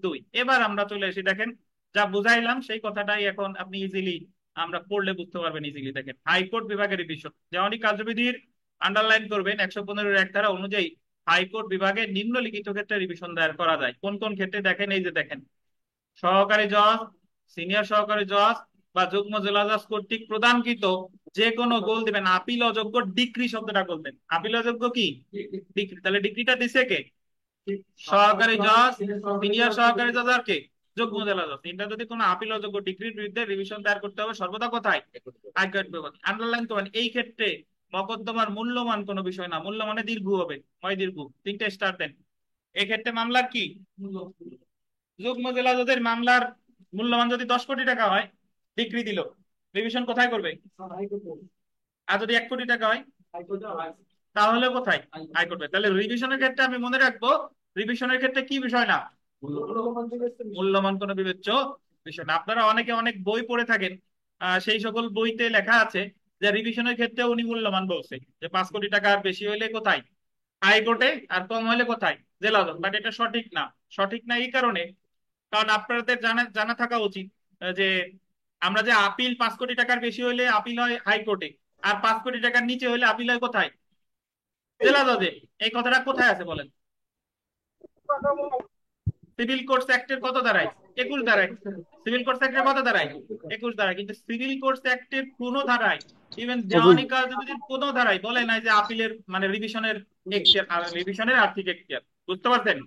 2। এবার আমরা চলে এসে দেখেন, যা বুঝাইলাম সেই কথাটাই এখন আপনি ইজিলি আমরা পড়লে বুঝতে পারবেন ইজিলি। দেখেন, হাইকোর্ট বিভাগের রিভিশন, যেমনই কার্যবিধির আন্ডারলাইন করবেন 115 ধারা অনুযায়ী হাইকোর্ট বিভাগে নিম্নলিখিত ক্ষেত্রে রিভিশন দায়ের করা যায়। কোন কোন ক্ষেত্রে দেখেন, এই যে দেখেন, সহকারী জজ, সিনিয়র সহকারী জজ বা যুগ্ম জেলা জজ কর্তৃক প্রদানকৃত যে কোনো গোল দিবেন আপিল অযোগ্য ডিক্রি শব্দটা বলবেন। আপিল অযোগ্য কি? ডিক্রি। তাহলে ডিক্রিটা দিছে কে? সহকারী জজ, সিনিয়র সহকারী জজ আর কে? যুগ্ম জেলা জজ। এটা যদি কোনো আপিল অযোগ্য ডিক্রির বিরুদ্ধে রিভিশন দায়ের করতে হবে সর্বদা কোথায়? হাইকোর্ট বিভাগ। আন্ডারলাইন করবেন, এই ক্ষেত্রে মকদ্দমার মূল্যমান কোনো বিষয় না, মূল্যমানে দীর্ঘ হবে, হয় দীর্ঘ, 3টে স্টার দেন। এক্ষেত্রে মামলার কি, যুগ্ম জেলা জজের মামলার মূল্যমান যদি 10 কোটি টাকা হয়, ডিক্রি দিল, রিভিশন কোথায় করবে? আর যদি 1 কোটি টাকা হয় তাহলে কোথায়? হাইকোর্টে। তাহলে রিভিশনের ক্ষেত্রে আমি মনে রাখবো, রিভিশনের ক্ষেত্রে কি বিষয় না, মূল্যমান কোনো বিবেচ্য বিষয় না। আপনারা অনেকে অনেক বই পড়ে থাকেন, সেই সকল বইতে লেখা আছে যে রিভিশনের ক্ষেত্রে উনি মূল্যমান বলছে, যে 5 কোটি টাকার বেশি হইলে কোথায়? হাইকোর্টে, আর কম হলে কোথায়? জেলা আদালত। বাট এটা সঠিক না। সঠিক না এই কারণে, কারণ আপনাদের জানা জানা থাকা উচিত যে আমরা যে আপিল 5 কোটি টাকার বেশি হলে আপিল হয় হাইকোর্টে, আর 5 কোটি টাকার নিচে হলে আপিল হয় কোথায়? জেলা জজে। এই কথাটা কোথায় আছে বলেন? সিভিল কোর্টস অ্যাক্টের কত ধারায়? 21 ধারায়। সিভিল কোর্টস অ্যাক্টের কত ধারায়? 21 ধারায়। কিন্তু সিভিল কোর্টস অ্যাক্টের কোন ধারায়, ইভেন দেওয়ানি কার্যবিধির কোন ধারায় বলে নাই যে আপিলের মানে রিভিশনের এখতিয়ার, রিভিশনের আর্থিক এখতিয়ার। বুঝতে পারছেন?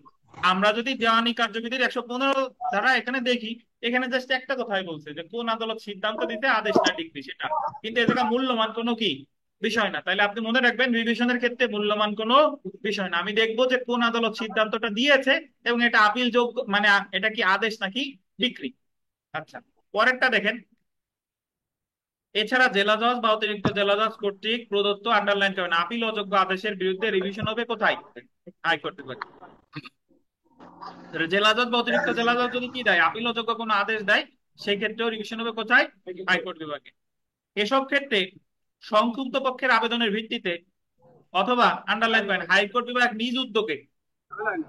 আমরা যদি দেওয়ানি কার্যবিধির 115 ধারা এখানে দেখি, এখানে জাস্ট একটা কথাই বলছে যে কোন আদালত সিদ্ধান্ত দিতে আদেশ না ডিক্রি সেটা, কিন্তু এ জায়গা মূল্যমান কোনো কি বিষয় না। তাহলে আপনি মনে রাখবেন রিভিশনের ক্ষেত্রে মূল্যমান কোনো বিষয় না। আমি দেখবো যে কোন আদালত সিদ্ধান্তটা দিয়েছে এবং এটা আপিল যোগ্য, মানে এটা কি আদেশ নাকি ডিক্রি। আচ্ছা, পরেরটা দেখেন, এছাড়া জেলা জজ বা অতিরিক্ত জেলা জজ কর্তৃক প্রদত্ত, আন্ডারলাইন করেন, আপিল অযোগ্য আদেশের বিরুদ্ধে রিভিশন হবে কোথায়? হাইকোর্ট বিভাগে। জেলা জজ বা অতিরিক্ত জেলা জজ যদি কি দেয়, আপিল অযোগ্য কোনো আদেশ দেয়, সেই ক্ষেত্রেও রিভিশন হবে কোথায়? হাইকোর্ট বিভাগে। এসব ক্ষেত্রে সংক্ষুব্ধ পক্ষের আবেদনের ভিত্তিতে অথবা আন্ডারলাইন করেন হাইকোর্ট বিভাগ নিজ উদ্যোগে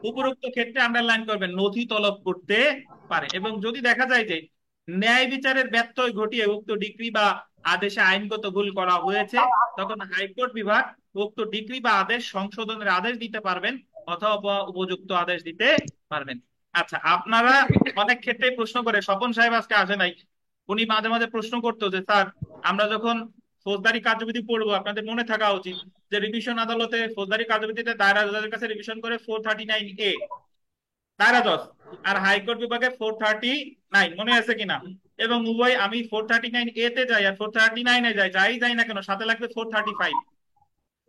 উপরোক্ত ক্ষেত্রে আন্ডারলাইন করবেন নথি তলব করতে পারে। এবং যদি দেখা যায় যে ন্যায় বিচারের ব্যত্যয় ঘটিয়ে উক্ত ডিক্রি বা আদেশে আইনগত ভুল করা হয়েছে, তখন হাইকোর্ট বিভাগ উক্ত ডিক্রি বা আদেশ সংশোধনের আদেশ দিতে পারবেন অথবা উপযুক্ত আদেশ দিতে পারবেন। আচ্ছা, আপনারা অনেক ক্ষেত্রে প্রশ্ন করে, স্বপন সাহেব আজকে আসে নাই, উনি মাঝে মাঝে প্রশ্ন করতো যে স্যার আমরা যখন ফৌজদারি কার্যবিধি পড়বো, আপনাদের মনে থাকা উচিত যে রিভিশন আদালতে ফৌজদারি কার্যবিধিতে দায়রা জজের কাছে রিভিশন করে 439A দায়রা জজ, আর হাইকোর্ট বিভাগে 439, মনে আছে কিনা? এবং উভয় আমি 439A তে যাই আর 439-এ যাই, যাই না কেন সাথে লাগবে 435।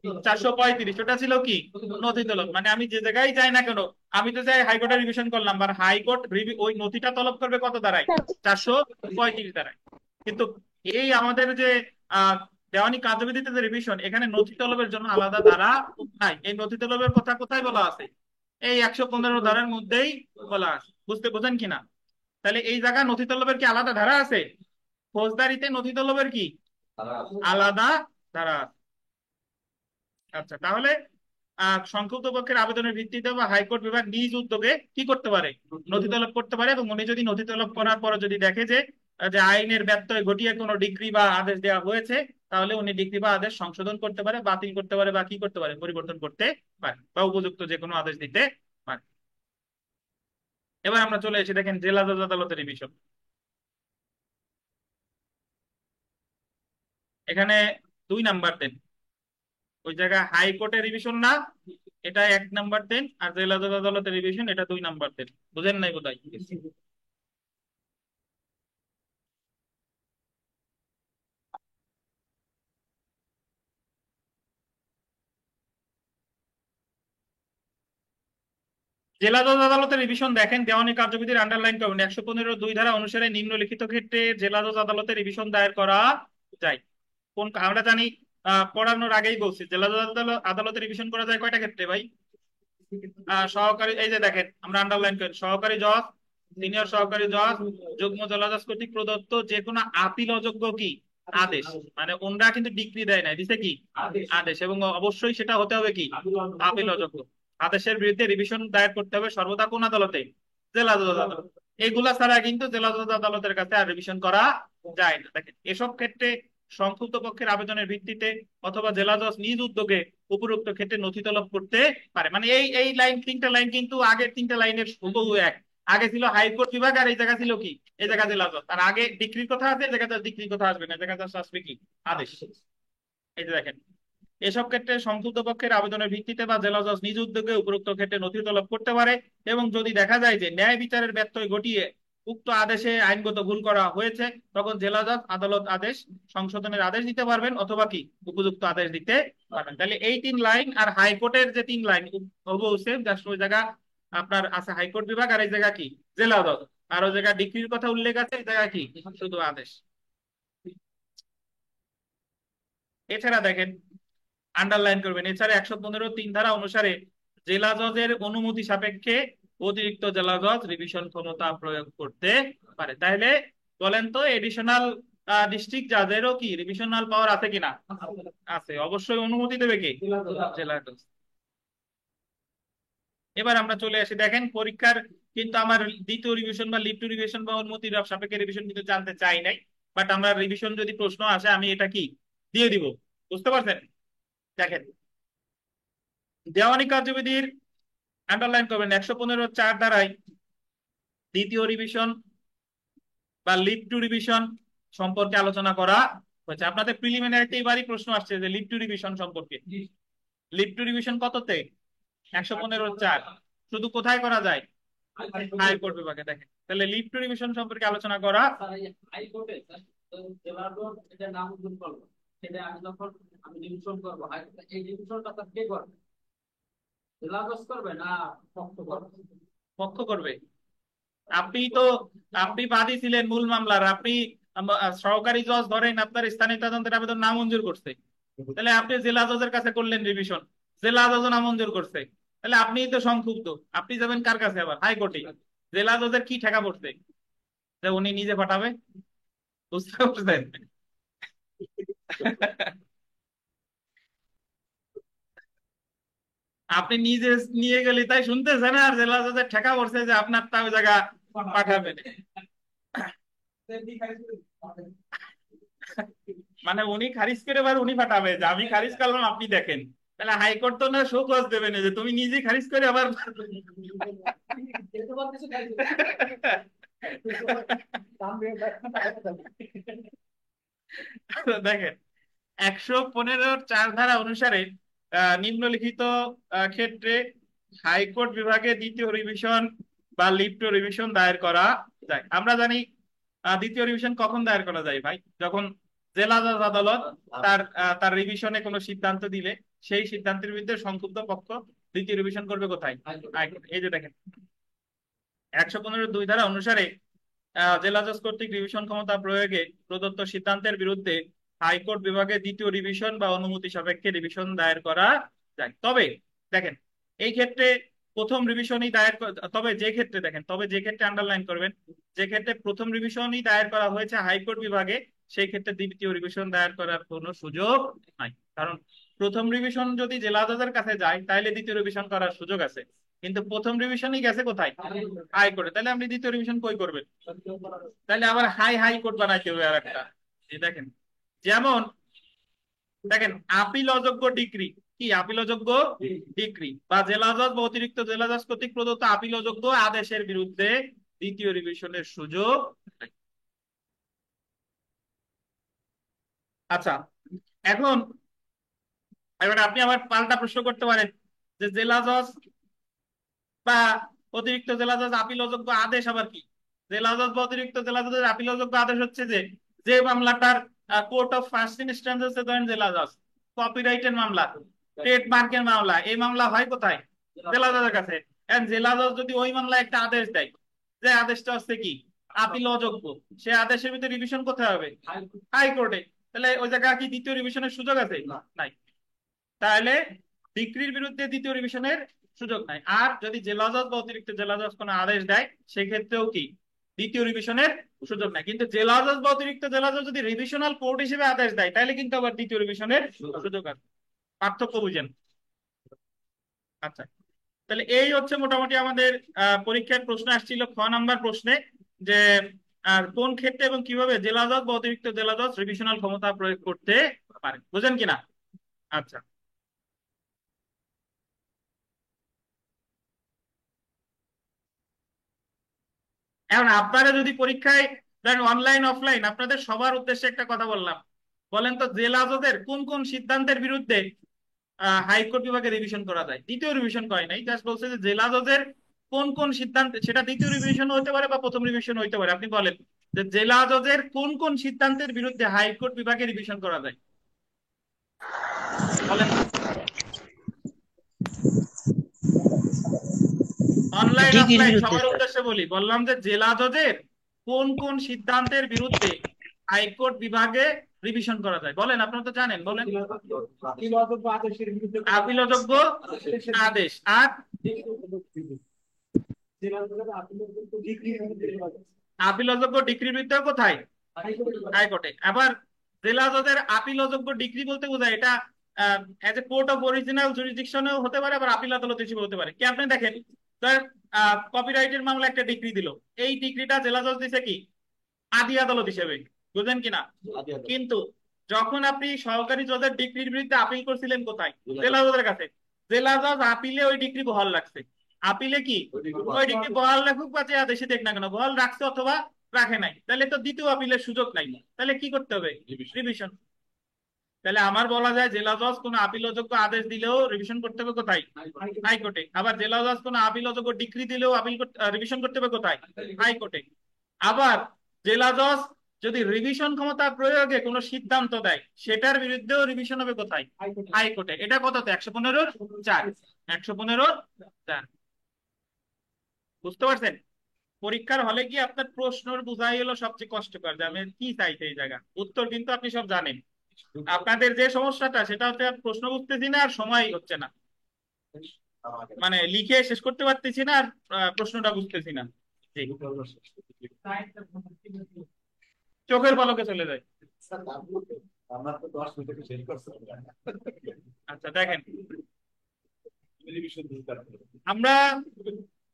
435, ওটা ছিল কি নথি তলব। মানে আমি যে জায়গায় যাই না কেন, আমি তো যাই হাইকোর্টে রিভিশন করলাম, বা হাইকোর্ট ওই নথিটা তলব করবে কত দ্বারাই, 435 দ্বারাই। কিন্তু এই আমাদের যে আহ দেওয়ানি কার্যবিধিতে যে রিভিশন, এখানে নথি তলবের জন্য আলাদা ধারা নাই। এই নথি তলবের কথা কোথায় বলা আছে? এই 115 ধারার মধ্যেই বলা আছে। বুঝেন কিনা? তাহলে এই জায়গা নথি তলবের কি আলাদা ধারা আছে? ফৌজদারিতে নথি তলবের কি আলাদা ধারা আছে। আচ্ছা, তাহলে সংক্ষুব্ধ পক্ষের আবেদনের ভিত্তিতে বা হাইকোর্ট বিভাগ নিজ উদ্যোগে কি করতে পারে? নথি তলব করতে পারে। এবং উনি যদি নথি তলব করার পর যদি দেখে যে যে আইনের ব্যত্যয় ঘটিয়ে কোনো ডিক্রি বা আদেশ দেওয়া হয়েছে, তাহলে উনি ডিক্রি বা আদেশ সংশোধন করতে পারে, বাতিল করতে পারে, বা কি করতে পারে, পরিবর্তন করতে পারে, বা উপযুক্ত যে কোনো আদেশ দিতে পারে। এবার আমরা চলে এসে দেখেন জেলা জজ আদালতের রিভিশন। এখানে 2 নাম্বার দেন। ওই জায়গায় হাইকোর্টের রিভিশন না, এটা 1 নাম্বার দেন, আর জেলা জজ আদালতের রিভিশন এটা 2 নাম্বার দেন। বুঝেন নাই বোধহয়? জেলা জজ আদালতের রিভিশন দেখেন, দেওয়ানি কার্যবিধির আন্ডারলাইন করবেন 115(2) ধারা অনুসারে নিম্নলিখিত ক্ষেত্রে জেলা জজ আদালতে রিভিশন দায়ের করা যায়। কোন আমরা জানি, পড়ানোর আগেই বলছি, জেলা জজ আদালতে রিভিশন করা যায় কয়টা ক্ষেত্রে ভাই? সহকারী, এই যে দেখেন আমরা আন্ডারলাইন করি, সহকারী জজ, সিনিয়র সহকারী জজ, যুগ্ম জেলা জজ কর্তৃক প্রদত্ত যে কোনো আপিল অযোগ্য কি আদেশ। মানে ওনরা কিন্তু ডিগ্রি দেয় নাই, দিছে কি আদেশ, এবং অবশ্যই সেটা হতে হবে কি আপিল অযোগ্য আদেশের বিরুদ্ধে রিভিশন দায়ের করতে হবে সর্বদা কোন আদালতে? জেলা জজ আদালত। এগুলা ছাড়া কিন্তু জেলা জজ আদালতের কাছে আর রিভিশন করা যায় না। দেখেন, এসব ক্ষেত্রে সংক্ষুব্ধ পক্ষের আবেদনের ভিত্তিতে অথবা জেলা জজ নিজ উদ্যোগে উপরোক্ত ক্ষেত্রে নথি তলব করতে পারে। মানে এই এই লাইন, 3টা লাইন কিন্তু আগের 3টা লাইনের হুবহু এক। আগে ছিল হাইকোর্ট বিভাগ, আর এই জায়গা ছিল কি, এই জায়গা জেলা জজ। আর আগে ডিগ্রির কথা আছে, এই জায়গাতে ডিগ্রির কথা আসবে না, এই জায়গাতে আসবে কি আদেশ। এই যে দেখেন, এসব ক্ষেত্রে সংক্ষুব্ধ পক্ষের আবেদনের ভিত্তিতে বা জেলা জজ নিজ উদ্যোগে উপরোক্ত ক্ষেত্রে নথি তলব করতে পারে। এবং যদি দেখা যায় যে ন্যায় বিচারের ব্যত্যয় ঘটিয়ে উক্ত আদেশে আইনগত ভুল করা হয়েছে, তখন জেলা জজ আদালত আদেশ সংশোধনের আদেশ দিতে পারবেন, অথবা কি উপযুক্ত আদেশ দিতে পারবেন। তাহলে এই 3 লাইন আর হাইকোর্টের যে 3 লাইন হবু সেম, জাস্ট ওই জায়গা আপনার আছে হাইকোর্ট বিভাগ, আর এই জায়গা কি জেলা জজ। আর ওই জায়গা ডিগ্রির কথা উল্লেখ আছে, এই জায়গা কি শুধু আদেশ। এছাড়া দেখেন, আন্ডারলাইন করবেন, এছাড়া 115(3) ধারা অনুসারে জেলা জজের অনুমতি সাপেক্ষে অতিরিক্ত জেলা জজ রিভিশন ক্ষমতা প্রয়োগ করতে পারে। তাহলে বলেন তো, এডিশনাল ডিস্ট্রিক্ট জাজেরও কি রিভিশনাল পাওয়ার আছে কিনা? আছে, অবশ্যই অনুমতি দেবে কি জেলা জজ। এবার আমরা চলে আসি, দেখেন পরীক্ষার কিন্তু আমার দ্বিতীয় রিভিশন বা লিভ টু রিভিশন বা অনুমতির সাপেক্ষে রিভিশন কিন্তু জানতে চাই নাই। বাট আমরা রিভিশন যদি প্রশ্ন আসে, আমি এটা কি দিয়ে দিব। বুঝতে পারছেন? দেখেন, দেওয়ানি কার্যবিধির আন্ডারলাইন করবেন 115(4) ধারায় দ্বিতীয় রিভিশন বা লিভ টু রিভিশন সম্পর্কে আলোচনা করা হয়েছে। আপনাদের প্রিলিমিনারিতে এবারই প্রশ্ন আসছে যে লিভ টু রিভিশন সম্পর্কে। লিভ টু রিভিশন কততে? 115(4). শুধু কোথায় করা যায়? হাইকোর্ট বিভাগে। দেখেন, তাহলে লিভ টু রিভিশন সম্পর্কে আলোচনা করা। হাইকোর্টে এটা নাম উল্লেখ করবো, সেটা আমি যখন আমি রিভিশন করবো, এই রিভিশনটা কে করবে? জেলা জজ করবে না পক্ষ করবে? পক্ষ করবে। আপনি তো, আপনি বাদী ছিলেন মূল মামলার, আপনি সহকারী জজ ধরেন আপনার স্থানীয় তদন্তের আবেদন নামঞ্জুর করছে, তাহলে আপনি জেলা জজের কাছে করলেন রিভিশন, জেলা জজ নামঞ্জুর করছে, তাহলে আপনিই তো সংক্ষুব্ধ। আপনি যাবেন কার কাছে? আবার হাইকোর্টে। জেলা জজের কি ঠেকা পড়ছে যে উনি নিজে পাঠাবে? বুঝতে পারছেন? আপনি নিজে নিয়ে গেলে তাই শুনতেছেন, আর জেলা জজের ঠেকা পড়ছে যে আপনার তা ওই জায়গা পাঠাবেন। মানে উনি খারিজ করে এবার উনি পাঠাবে যে আমি খারিজ করলাম, আপনি দেখেন। তাহলে হাইকোর্ট তো না শোকজ দেবে না যে তুমি নিজে খারিজ করে আবার দেখেন, 115(4) ধারা অনুসারে নিম্নলিখিত ক্ষেত্রে হাইকোর্ট বিভাগে দ্বিতীয় রিভিশন বা লিভ টু রিভিশন দায়ের করা যায়। আমরা জানি দ্বিতীয় রিভিশন কখন দায়ের করা যায় ভাই? যখন জেলা জজ আদালত তার রিভিশনে কোনো সিদ্ধান্ত দিলে সেই সিদ্ধান্তের বিরুদ্ধে সংক্ষুব্ধ পক্ষ দ্বিতীয় রিভিশন করবে কোথায়? হাইকোর্টে। এই যে দেখেন 115 ধারা অনুসারে জেলা জজ কর্তৃক রিভিশন ক্ষমতা প্রয়োগে প্রদত্ত সিদ্ধান্তের বিরুদ্ধে হাইকোর্ট বিভাগে দ্বিতীয় রিভিশন বা অনুমতি সাপেক্ষে রিভিশন দায়ের করা যায়। তবে দেখেন এই ক্ষেত্রে প্রথম রিভিশনই তবে যে ক্ষেত্রে দেখেন, তবে যে ক্ষেত্রে আন্ডারলাইন করবেন, যে ক্ষেত্রে প্রথম রিভিশনই দায়ের করা হয়েছে হাইকোর্ট বিভাগে, সেই ক্ষেত্রে দ্বিতীয় রিভিশন দায়ের করার কোনো সুযোগ নাই। কারণ প্রথম রিভিশন যদি জেলা জজের কাছে যায় তাহলে দ্বিতীয় রিভিশন করার সুযোগ আছে, কিন্তু প্রথম রিভিশনই গেছে কোথায়? হাইকোর্টে। তাহলে আপনি দ্বিতীয় রিভিশন কই করবেন? তাহলে আবার হাইকোর্ট বানাইতে হবে আর একটা। এই দেখেন যেমন দেখেন আপিল অযোগ্য ডিগ্রি কি? আপিল অযোগ্য ডিগ্রি বা জেলা জজ বা অতিরিক্ত জেলা জজ কর্তৃক প্রদত্ত আপিল অযোগ্য আদেশের বিরুদ্ধে দ্বিতীয় রিভিশনের সুযোগ নাই। আচ্ছা, এখন এবার আপনি আবার পাল্টা প্রশ্ন করতে পারেন যে জেলা জজ বা অতিরিক্ত জেলা জজ আপিল অযোগ্য আদেশ আবার কি? জেলা জজ বা অতিরিক্ত জেলা জজের আপিল অযোগ্য আদেশ হচ্ছে যে যে মামলাটার কোর্ট অফ ফার্স্ট ইনস্ট্যান্স হচ্ছে ধরেন জেলা জজ, কপিরাইটের মামলা, ট্রেডমার্কের মামলা, এই মামলা হয় কোথায়? জেলা জজের কাছে। এখন জেলা জজ যদি ওই মামলায় একটা আদেশ দেয়, যে আদেশটা হচ্ছে কি আপিল অযোগ্য, সে আদেশের ভিতরে রিভিশন কোথায় হবে? হাইকোর্টে। তাহলে ওই জায়গায় কি দ্বিতীয় রিভিশনের সুযোগ আছে? নাই। তাহলে ডিক্রির বিরুদ্ধে দ্বিতীয় রিভিশনের সুযোগ নাই। আর যদি জেলা জজ বা অতিরিক্ত জেলা জজ কোনো আদেশ দেয় সেক্ষেত্রেও কি দ্বিতীয় রিভিশনের সুযোগ নাই। কিন্তু জেলা জজ বা অতিরিক্ত জেলা জজ যদি রিভিশনাল কোর্ট হিসেবে আদেশ দেয় তাহলে কিন্তু আবার দ্বিতীয় রিভিশনের সুযোগ আছে। পার্থক্য বুঝেন? আচ্ছা, তাহলে এই হচ্ছে মোটামুটি আমাদের পরীক্ষার প্রশ্ন আসছিল খ নাম্বার প্রশ্নে, যে আর কোন ক্ষেত্রে এবং কিভাবে জেলা জজ বা অতিরিক্ত জেলা জজ রিভিশনাল ক্ষমতা প্রয়োগ করতে পারে, বুঝেন কিনা? আচ্ছা, এখন আপনারা যদি পরীক্ষায় ধরেন অনলাইন অফলাইন, আপনাদের সবার উদ্দেশ্যে একটা কথা বললাম, বলেন তো জেলা জজের কোন কোন সিদ্ধান্তের বিরুদ্ধে হাইকোর্ট বিভাগে রিভিশন করা যায়? দ্বিতীয় রিভিশন কয় নাই, জাস্ট বলছে যে জেলা জজের কোন কোন সিদ্ধান্ত, সেটা দ্বিতীয় রিভিশন হতে পারে বা প্রথম রিভিশন হইতে পারে। আপনি বলেন যে জেলা জজের কোন কোন সিদ্ধান্তের বিরুদ্ধে হাইকোর্ট বিভাগে রিভিশন করা যায়, বলেন তো। অনলাইন ডিগ্রির অফলাইন বিরুদ্ধে সবার স্যার। উদ্দেশ্যে বলি, বললাম যে জেলা জজের কোন কোন সিদ্ধান্তের বিরুদ্ধে হাইকোর্ট বিভাগে রিভিশন করা যায়, বলেন। আপনারা তো জানেন, বলেন। আপিলযোগ্য আদেশ আর আপিলযোগ্য ডিগ্রির বিরুদ্ধে কোথায়? হাইকোর্টে। আবার জেলা জজের আপিলযোগ্য ডিগ্রি বলতে বোঝায় এটা as a court of original জুরিসডিকশনেও হতে পারে, আবার আপিল আদালত হিসেবে হতে পারে। কি আপনি দেখেন ধর কপিরাইটের মামলা একটা ডিগ্রি দিল, এই ডিগ্রিটা জেলা জজ দিছে কি আদি আদালত হিসেবে, বুঝলেন কিনা? কিন্তু যখন আপনি সহকারী জজের ডিগ্রির বিরুদ্ধে আপিল করছিলেন কোথায়? জেলা জজের কাছে। জেলা জজ আপিলে ওই ডিগ্রি বহাল রাখছে। আপিলে কি ওই ডিগ্রি বহাল রাখুক বা যে আদেশে দেখ না কেন বহাল রাখছে অথবা রাখে নাই, তাহলে তো দ্বিতীয় আপিলের সুযোগ নাই। তাহলে কি করতে হবে? রিভিশন। তাহলে আমার বলা যায় জেলা জজ কোন আপিল অযোগ্য আদেশ দিলেও রিভিশন করতে হবে কোথায়? হাইকোর্টে। আবার জেলা জজ কোন আপিল অযোগ্য ডিগ্রি দিলেও রিভিশন করতে হবে কোথায়? হাইকোর্টে। আবার জেলা জজ যদি রিভিশন ক্ষমতা প্রয়োগে কোনো সিদ্ধান্ত দেয় সেটার বিরুদ্ধেও রিভিশন হবে কোথায়? হাইকোর্টে। এটা কততে? 115-4। 115-4। বুঝতে পারছেন? পরীক্ষার হলে গিয়ে আপনার প্রশ্নের বুঝাই হলো সবচেয়ে কষ্টকর, যে আমি কি চাইতে এই জায়গা, উত্তর কিন্তু আপনি সব জানেন। আপনাদের যে সমস্যাটা সেটা হচ্ছে প্রশ্ন বুঝতেছি না আর সময় হচ্ছে না, মানে লিখে শেষ করতে পারতেছি না আর প্রশ্নটা বুঝতেছি না। জি। চোখের পলকে চলে যায়। আচ্ছা দেখেন আমরা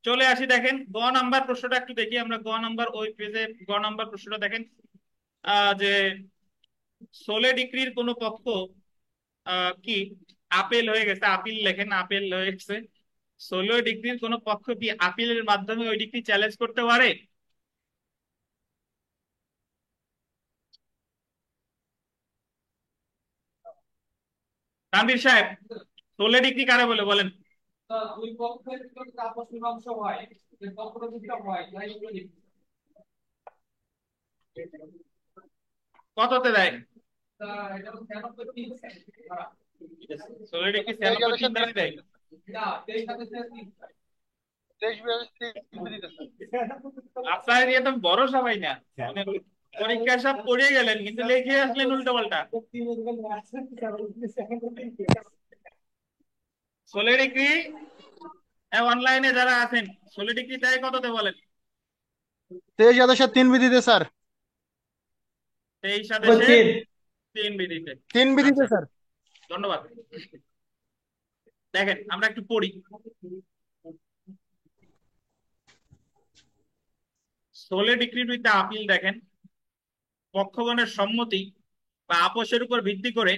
চলে আসি, দেখেন গ নাম্বার প্রশ্নটা একটু দেখি আমরা। গ নাম্বার ওই পেজে গ নাম্বার প্রশ্নটা দেখেন যে সোলে ডিক্রির কোন পক্ষ কি আপিল হয়ে গেছে, আপিল লেখেন, আপিল হয়ে গেছে, সোলে ডিক্রির কোন পক্ষ কি আপিলের মাধ্যমে ওই ডিক্রি চ্যালেঞ্জ করতে পারে? তানভীর সাহেব, সোলে ডিক্রি কারে বলে বলেন? দুই পক্ষের ভিতরে আপস মীমাংসা হয়, যে পক্ষটা হয় তাই বলে দেখি। কততে দেয়? এটা 93 ধারা। সোলে ডিগ্রি 96 তিন ধারায় দেয়। আপনার এরিয়া তো বড় সবাই না, মানে পরীক্ষা সব পড়ে গেলেন কিন্তু লিখে আসলেন উল্টো পাল্টা। সোলে ডিগ্রি অনলাইনে যারা আছেন, সোলে ডিগ্রি দেয় কততে বলেন? 23 3 বিধিতে স্যার। 23 আদেশের 3 বিধিতে। 3 বিধিতে আচ্ছা, স্যার। ধন্যবাদ। দেখেন আমরা একটু পড়ি। সোলে ডিগ্রির বিরুদ্ধে আপিল দেখেন, পক্ষগণের সম্মতি বা আপোষের উপর ভিত্তি করে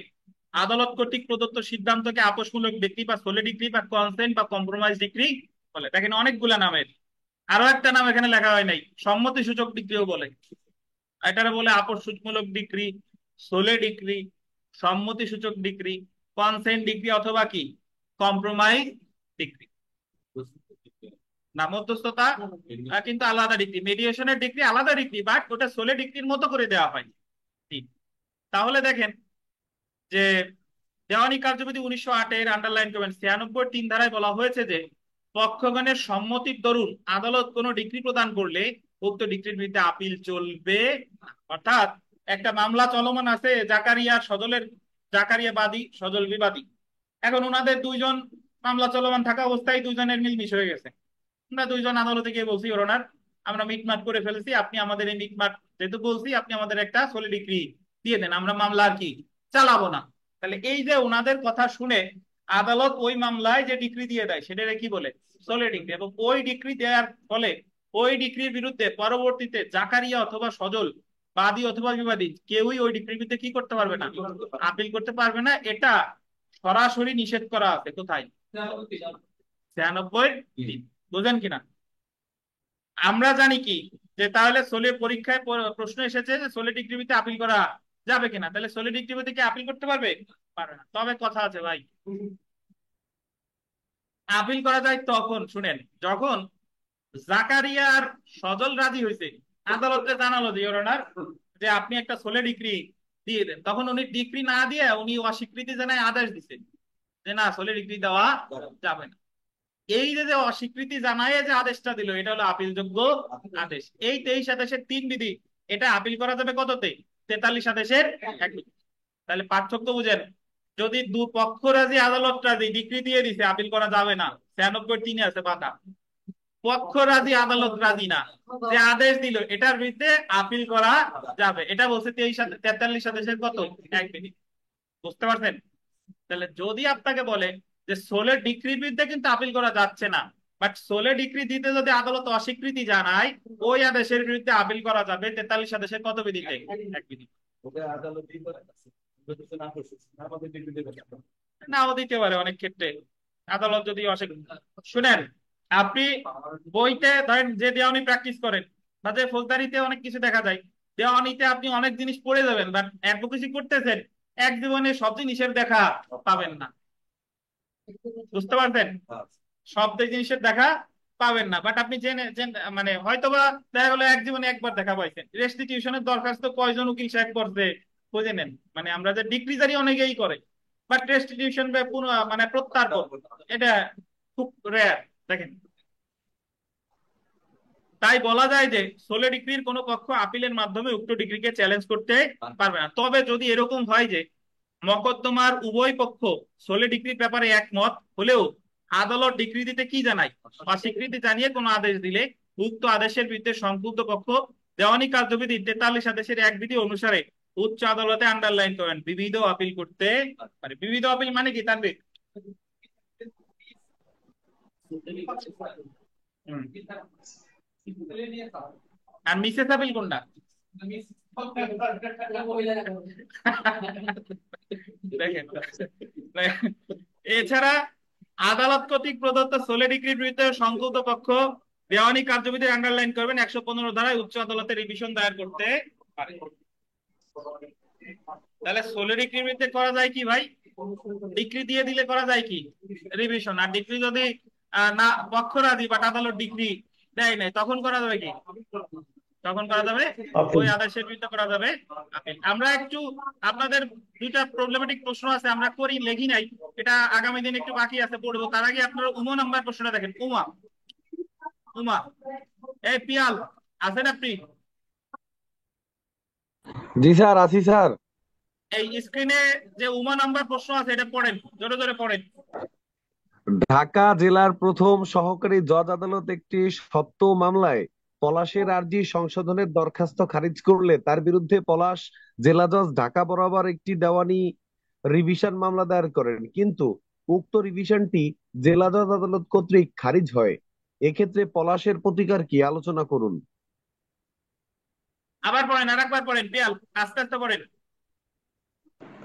আদালত কর্তৃক প্রদত্ত সিদ্ধান্তকে আপোষমূলক ডিগ্রি বা সোলে ডিগ্রি বা কনসেন্ট বা কম্প্রোমাইজ ডিগ্রি বলে। দেখেন অনেকগুলা নামের, আরো একটা নাম এখানে লেখা হয় নাই, সম্মতি সূচক ডিগ্রিও বলে। এটারে বলে আপোষমূলক ডিগ্রি, সোলে ডিগ্রি, সম্মতি সূচক ডিগ্রি, কনসেন্ট ডিগ্রি অথবা কি কম্প্রোমাইজ ডিগ্রি। না, মধ্যস্থতা কিন্তু আলাদা ডিগ্রি, মেডিয়েশনের ডিগ্রি আলাদা ডিগ্রি, বাট ওটা সোলে ডিগ্রির মতো করে দেওয়া হয়। তাহলে দেখেন যে দেওয়ানি কার্যবিধি 1908 আন্ডারলাইন করবেন 96 3 ধারায় বলা হয়েছে যে পক্ষগণের সম্মতির দরুন আদালত কোনো ডিগ্রি প্রদান করলে উক্ত ডিগ্রির বিরুদ্ধে আপিল চলবে না। অর্থাৎ একটা মামলা চলমান আছে জাকারিয়া সজলের, জাকারিয়া বাদী সজল বিবাদী। এখন ওনাদের দুইজন মামলা চলমান থাকা অবস্থায় দুইজনের মিলমিশ হয়ে গেছে। আমরা দুইজন আদালতে গিয়ে বলছি ওর ওনার আমরা মিটমাট করে ফেলেছি, আপনি আমাদের এই মিটমাট যেহেতু বলছি আপনি আমাদের একটা সোলে ডিগ্রি দিয়ে দেন, আমরা মামলা আর কি চালাবো না। তাহলে এই যে ওনাদের কথা শুনে আদালত ওই মামলায় যে ডিগ্রি দিয়ে দেয় সেটারে কি বলে? সোলে ডিগ্রি। এবং ওই ডিগ্রি দেওয়ার ফলে ওই ডিগ্রির বিরুদ্ধে পরবর্তীতে জাকারিয়া অথবা সজল, বাদী অথবা বিবাদী, কেউই ওই ডিগ্রির বিরুদ্ধে কি করতে পারবে না? আপিল করতে পারবে না। এটা সরাসরি নিষেধ করা আছে কোথায়? 96 বুঝেন কিনা? আমরা জানি কি যে তাহলে সোলে পরীক্ষায় প্রশ্ন এসেছে যে সোলে ডিগ্রিতে আপিল করা যাবে কিনা, তাহলে সোলে ডিগ্রিতে কি আপিল করতে পারবে? পারবে না। তবে কথা আছে ভাই, আপিল করা যায় তখন, শুনেন, যখন জাকারিয়া আর সজল রাজি হয়েছে, আদালতে জানালো যে ইওর অনার যে আপনি একটা সোলে ডিগ্রি দিয়ে দেন, তখন উনি ডিগ্রি না দিয়ে উনি অস্বীকৃতি জানায় আদেশ দিচ্ছেন যে না সোলে ডিগ্রি দেওয়া যাবে না। এই যে যে অস্বীকৃতি জানায় যে আদেশটা দিল এটা হলো আপিলযোগ্য আদেশ। এই 23 আদেশের 3 বিধি, এটা আপিল করা যাবে কততে? 43 আদেশের 1 বিধি। তাহলে পার্থক্য বুঝেন, যদি দুপক্ষ রাজি আদালত রাজি ডিগ্রি দিয়ে দিছে আপিল করা যাবে না, 96 3 আছে বাধা। পক্ষ রাজি আদালত রাজি না, যে আদেশ দিল এটার বিরুদ্ধে আপিল করা যাবে, এটা বলছে 43 আদেশের কত? 1 বিধি। বুঝতে পারছেন? তাহলে যদি আপনাকে বলে যে সোলে ডিগ্রির বিরুদ্ধে কিন্তু আপিল করা যাচ্ছে না, বাট সোলে ডিগ্রি দিতে যদি আদালত অস্বীকৃতি জানায় ওই আদেশের বিরুদ্ধে আপিল করা যাবে 43 আদেশের কত বিধিতে? 1 বিধি। নাও দিতে পারে অনেক ক্ষেত্রে আদালত যদি শুনেন, আপনি বইতে ধরেন যে দেওয়ানি প্র্যাকটিস করেন বা যে ফৌজদারিতে অনেক কিছু দেখা যায়, দেওয়ানিতে আপনি অনেক জিনিস পড়ে যাবেন, বাট অ্যাডভোকেসি করতেছেন এক জীবনে সব জিনিসের দেখা পাবেন না। বুঝতে পারছেন? সব জিনিসের দেখা পাবেন না, বাট আপনি মানে হয়তোবা দেখা গেলো এক জীবনে একবার দেখা পাইছেন। রেস্টিটিউশনের দরখাস্ত কয়জন উকিল সাহেব করছে খুঁজে নেন, মানে আমরা যে ডিগ্রি জারি অনেকেই করে, বাট রেস্টিটিউশন মানে প্রত্যার্পণ এটা খুব রেয়ার। দেখেন, তাই বলা যায় যে সোলে ডিগ্রির কোনো পক্ষ আপিলের মাধ্যমে উক্ত ডিগ্রিকে চ্যালেঞ্জ করতে পারবে না। তবে যদি এরকম হয় যে মকদ্দমার উভয় পক্ষ সোলে ডিগ্রির ব্যাপারে একমত হলেও আদালত ডিগ্রি দিতে কি জানায়? অস্বীকৃতি জানিয়ে কোনো আদেশ দিলে উক্ত আদেশের বিরুদ্ধে সংক্ষুব্ধ পক্ষ দেওয়ানি কার্যবিধি 43 আদেশের 1 বিধি অনুসারে উচ্চ আদালতে আন্ডারলাইন করেন বিবিধ আপিল করতে পারে। বিবিধ আপিল মানে কি তানভীর? আর মিসেস আপিল কোনটা? দেখেন, এছাড়া আদালত কর্তৃক প্রদত্ত সোলে ডিগ্রির বিরুদ্ধে সংক্ষুব্ধ পক্ষ দেওয়ানি কার্যবিধি আন্ডারলাইন করবেন 115 ধারায় উচ্চ আদালতে রিভিশন দায়ের করতে পারে। তাহলে সোলে ডিগ্রির বিরুদ্ধে করা যায় কি ভাই? ডিগ্রি দিয়ে দিলে করা যায় কি? রিভিশন। আর ডিগ্রি যদি না পক্ষ রাজি বাট আদালত ডিগ্রি দেয় নাই তখন করা যাবে কি? তখন করা যাবে আপিল। ওই আদেশের বিরুদ্ধে করা যাবে আপিল। আমরা একটু আপনাদের দুইটা প্রবলেমেটিক প্রশ্ন আছে, আমরা করি লেখি নাই, এটা আগামী দিন একটু বাকি আছে পড়বো। তার আগে আপনারা উমা নাম্বার প্রশ্নটা দেখেন। উমা, উমা, এই পিয়াল আছেন আপনি? জি স্যার, আছি স্যার। এই স্ক্রিনে যে উমা নাম্বার প্রশ্ন আছে এটা পড়েন, জোরে জোরে পড়েন। ঢাকা জেলার প্রথম সহকারী জজ আদালত একটি সত্য মামলায় পলাশের আর্জি সংশোধনের দরখাস্ত খারিজ করলে তার বিরুদ্ধে পলাশ জেলা জজ ঢাকা বরাবর একটি দেওয়ানি রিভিশন মামলা দায়ের করেন, কিন্তু উক্ত রিভিশনটি জেলা জজ আদালত কর্তৃক খারিজ হয়। এক্ষেত্রে পলাশের প্রতিকার কি, আলোচনা করুন। আবার পড়েন, আর একবার পড়েন পিয়াল, আস্তে আস্তে পড়েন।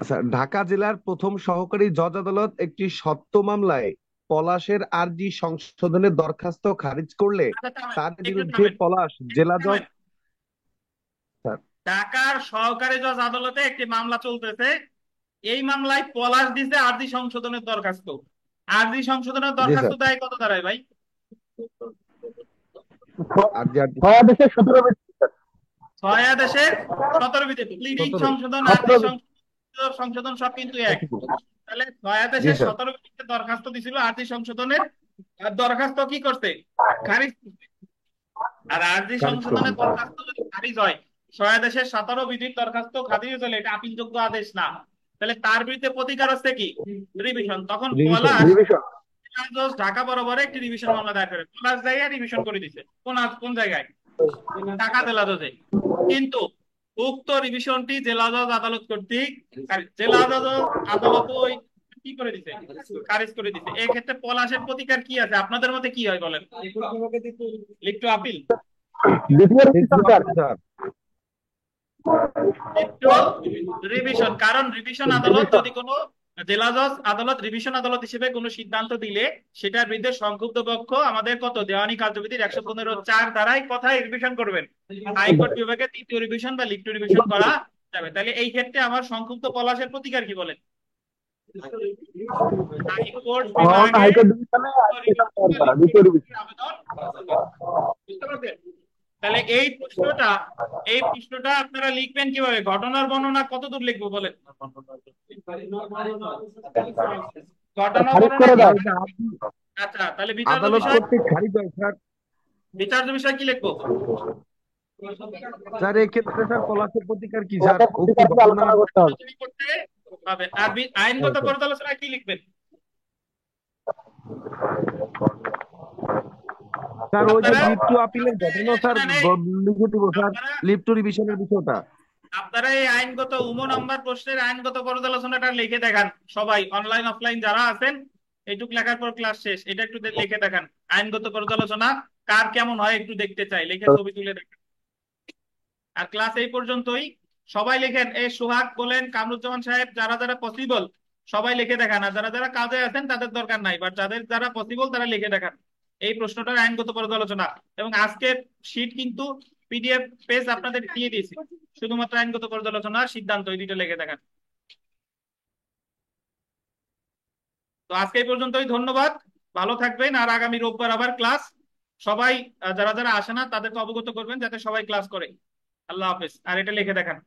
আচ্ছা, ঢাকা জেলার প্রথম সহকারী জজ আদালত একটি সত্য মামলায় পলাশের আর্জি সংশোধনের দরখাস্ত খারিজ করলে আচ্ছা থামেন, তার একটু বিরুদ্ধে থামেন, পলাশ জেলা জজ। থামেন। ঢাকার সহকারী জজ আদালতে একটি মামলা চলতেছে, এই মামলায় পলাশ দিছে আর্জি সংশোধনের দরখাস্ত। আর্জি সংশোধনের জি দরখাস্ত স্যার। দেয় কত দাঁড়ায় ভাই? আর্জি ছয় আদেশের 17 ছয় আদেশের 17 বিধি, প্লিডিং 17। সংশোধন, আর্জি সংশোধন, সংশোধন সব কিন্তু এক। তাহলে ছয় জি আদেশের স্যার। 17 বিধিতে দরখাস্ত দিছিল আর্জি সংশোধনের, আর দরখাস্ত কি করতে, খারিজ করতে। আর আর্জি খারিজ করুন। সংশোধনের দরখাস্ত যদি খারিজ হয়, ছয় আদেশের 17 বিধির দরখাস্ত খারিজ হলে এটা আপিলযোগ্য আদেশ না। তাহলে তার বিরুদ্ধে প্রতিকার হচ্ছে কি, রিভিশন। তখন রিভিশন। পলাশ জজ ঢাকা বরাবর একটি রিভিশন মামলা দায়ের করে, পলাশ জায়গায় রিভিশন করে দিছে। কোন কোন জায়গায়? ঢাকা জেলা জজে। কিন্তু উক্ত রিভিশনটি জেলা জজ আদালত কর্তৃক জেলা জজ আদালত ওই কি করে দিছে, খারিজ করে দিছে। এই ক্ষেত্রে পলাশের প্রতিকার কি আছে আপনাদের মতে, কি হয় বলেন? লিখটো আপিল, স্যার। লিখটো রিভিশন। কারণ রিভিশন আদালত যদি কোনো জেলা জজ আদালত রিভিশন আদালত হিসেবে কোনো সিদ্ধান্ত দিলে সেটার বিরুদ্ধে সংক্ষুব্ধ পক্ষ আমাদের কত দেওয়ানি কার্যবিধির 115(4) ধারায় কথায় রিভিশন করবেন। হাইকোর্ট বিভাগে তৃতীয় রিভিশন বা লিখটো রিভিশন করা যাবে। তাহলে এই ক্ষেত্রে আমার সংক্ষুব্ধ পলাশের প্রতিকার কি বলেন? হাইকোর্ট বিভাগে আবেদন। বুঝতে পারছেন? তাহলে এই প্রশ্নটা আপনারা লিখবেন কিভাবে? ঘটনার বর্ণনা কত দূর লিখবো বলেন? ঘটনা বর্ণনা কি? আচ্ছা, তাহলে বিচার্য আদালত বিষয়, কর্তৃক খারিজ হয় স্যার। বিচার্য বিষয় কি লিখবো? স্যার এক্ষেত্রে স্যার পলাশের প্রতিকার কি স্যার, উক্ত ঘটনা। আলোচনা করতে হবে। আর আইনগত পর্যালোচনায় কি লিখবেন? স্যার ওই যে আপনারা লিভ টু আপিলের ঘটনা স্যার এখানে লিখে দিব স্যার, আপনারা লিভ টু রিভিশনের বিষয়টা। আপনারা এই আইনগত উমো নাম্বার প্রশ্নের আইনগত পর্যালোচনাটা লিখে দেখান সবাই, অনলাইন অফলাইন যারা আছেন। এইটুক লেখার পর ক্লাস শেষ, এটা একটু লিখে দেখান। আইনগত পর্যালোচনা কার কেমন হয় একটু দেখতে চাই, লিখে ছবি তুলে দেখান। আর ক্লাস এই পর্যন্তই। সবাই লিখেন, এই সোহাগ বলেন, কামরুজ্জামান সাহেব, যারা যারা পসিবল সবাই লিখে দেখান। আর যারা যারা কাজে আছেন তাদের দরকার নাই, বাট যাদের যারা পসিবল তারা লিখে দেখান এই প্রশ্নটার আইনগত পর্যালোচনা। এবং আজকের শীট কিন্তু পিডিএফ পেজ আপনাদের দিয়ে দিয়েছি, শুধুমাত্র আইনগত পর্যালোচনা সিদ্ধান্ত এই দুইটা লিখে দেখান। তো আজকে এই পর্যন্তই, ধন্যবাদ, ভালো থাকবেন। আর আগামী রোববার আবার ক্লাস। সবাই যারা যারা আসে না তাদেরকে অবগত করবেন যাতে সবাই ক্লাস করে। আল্লাহ হাফেজ। আর এটা লিখে দেখান।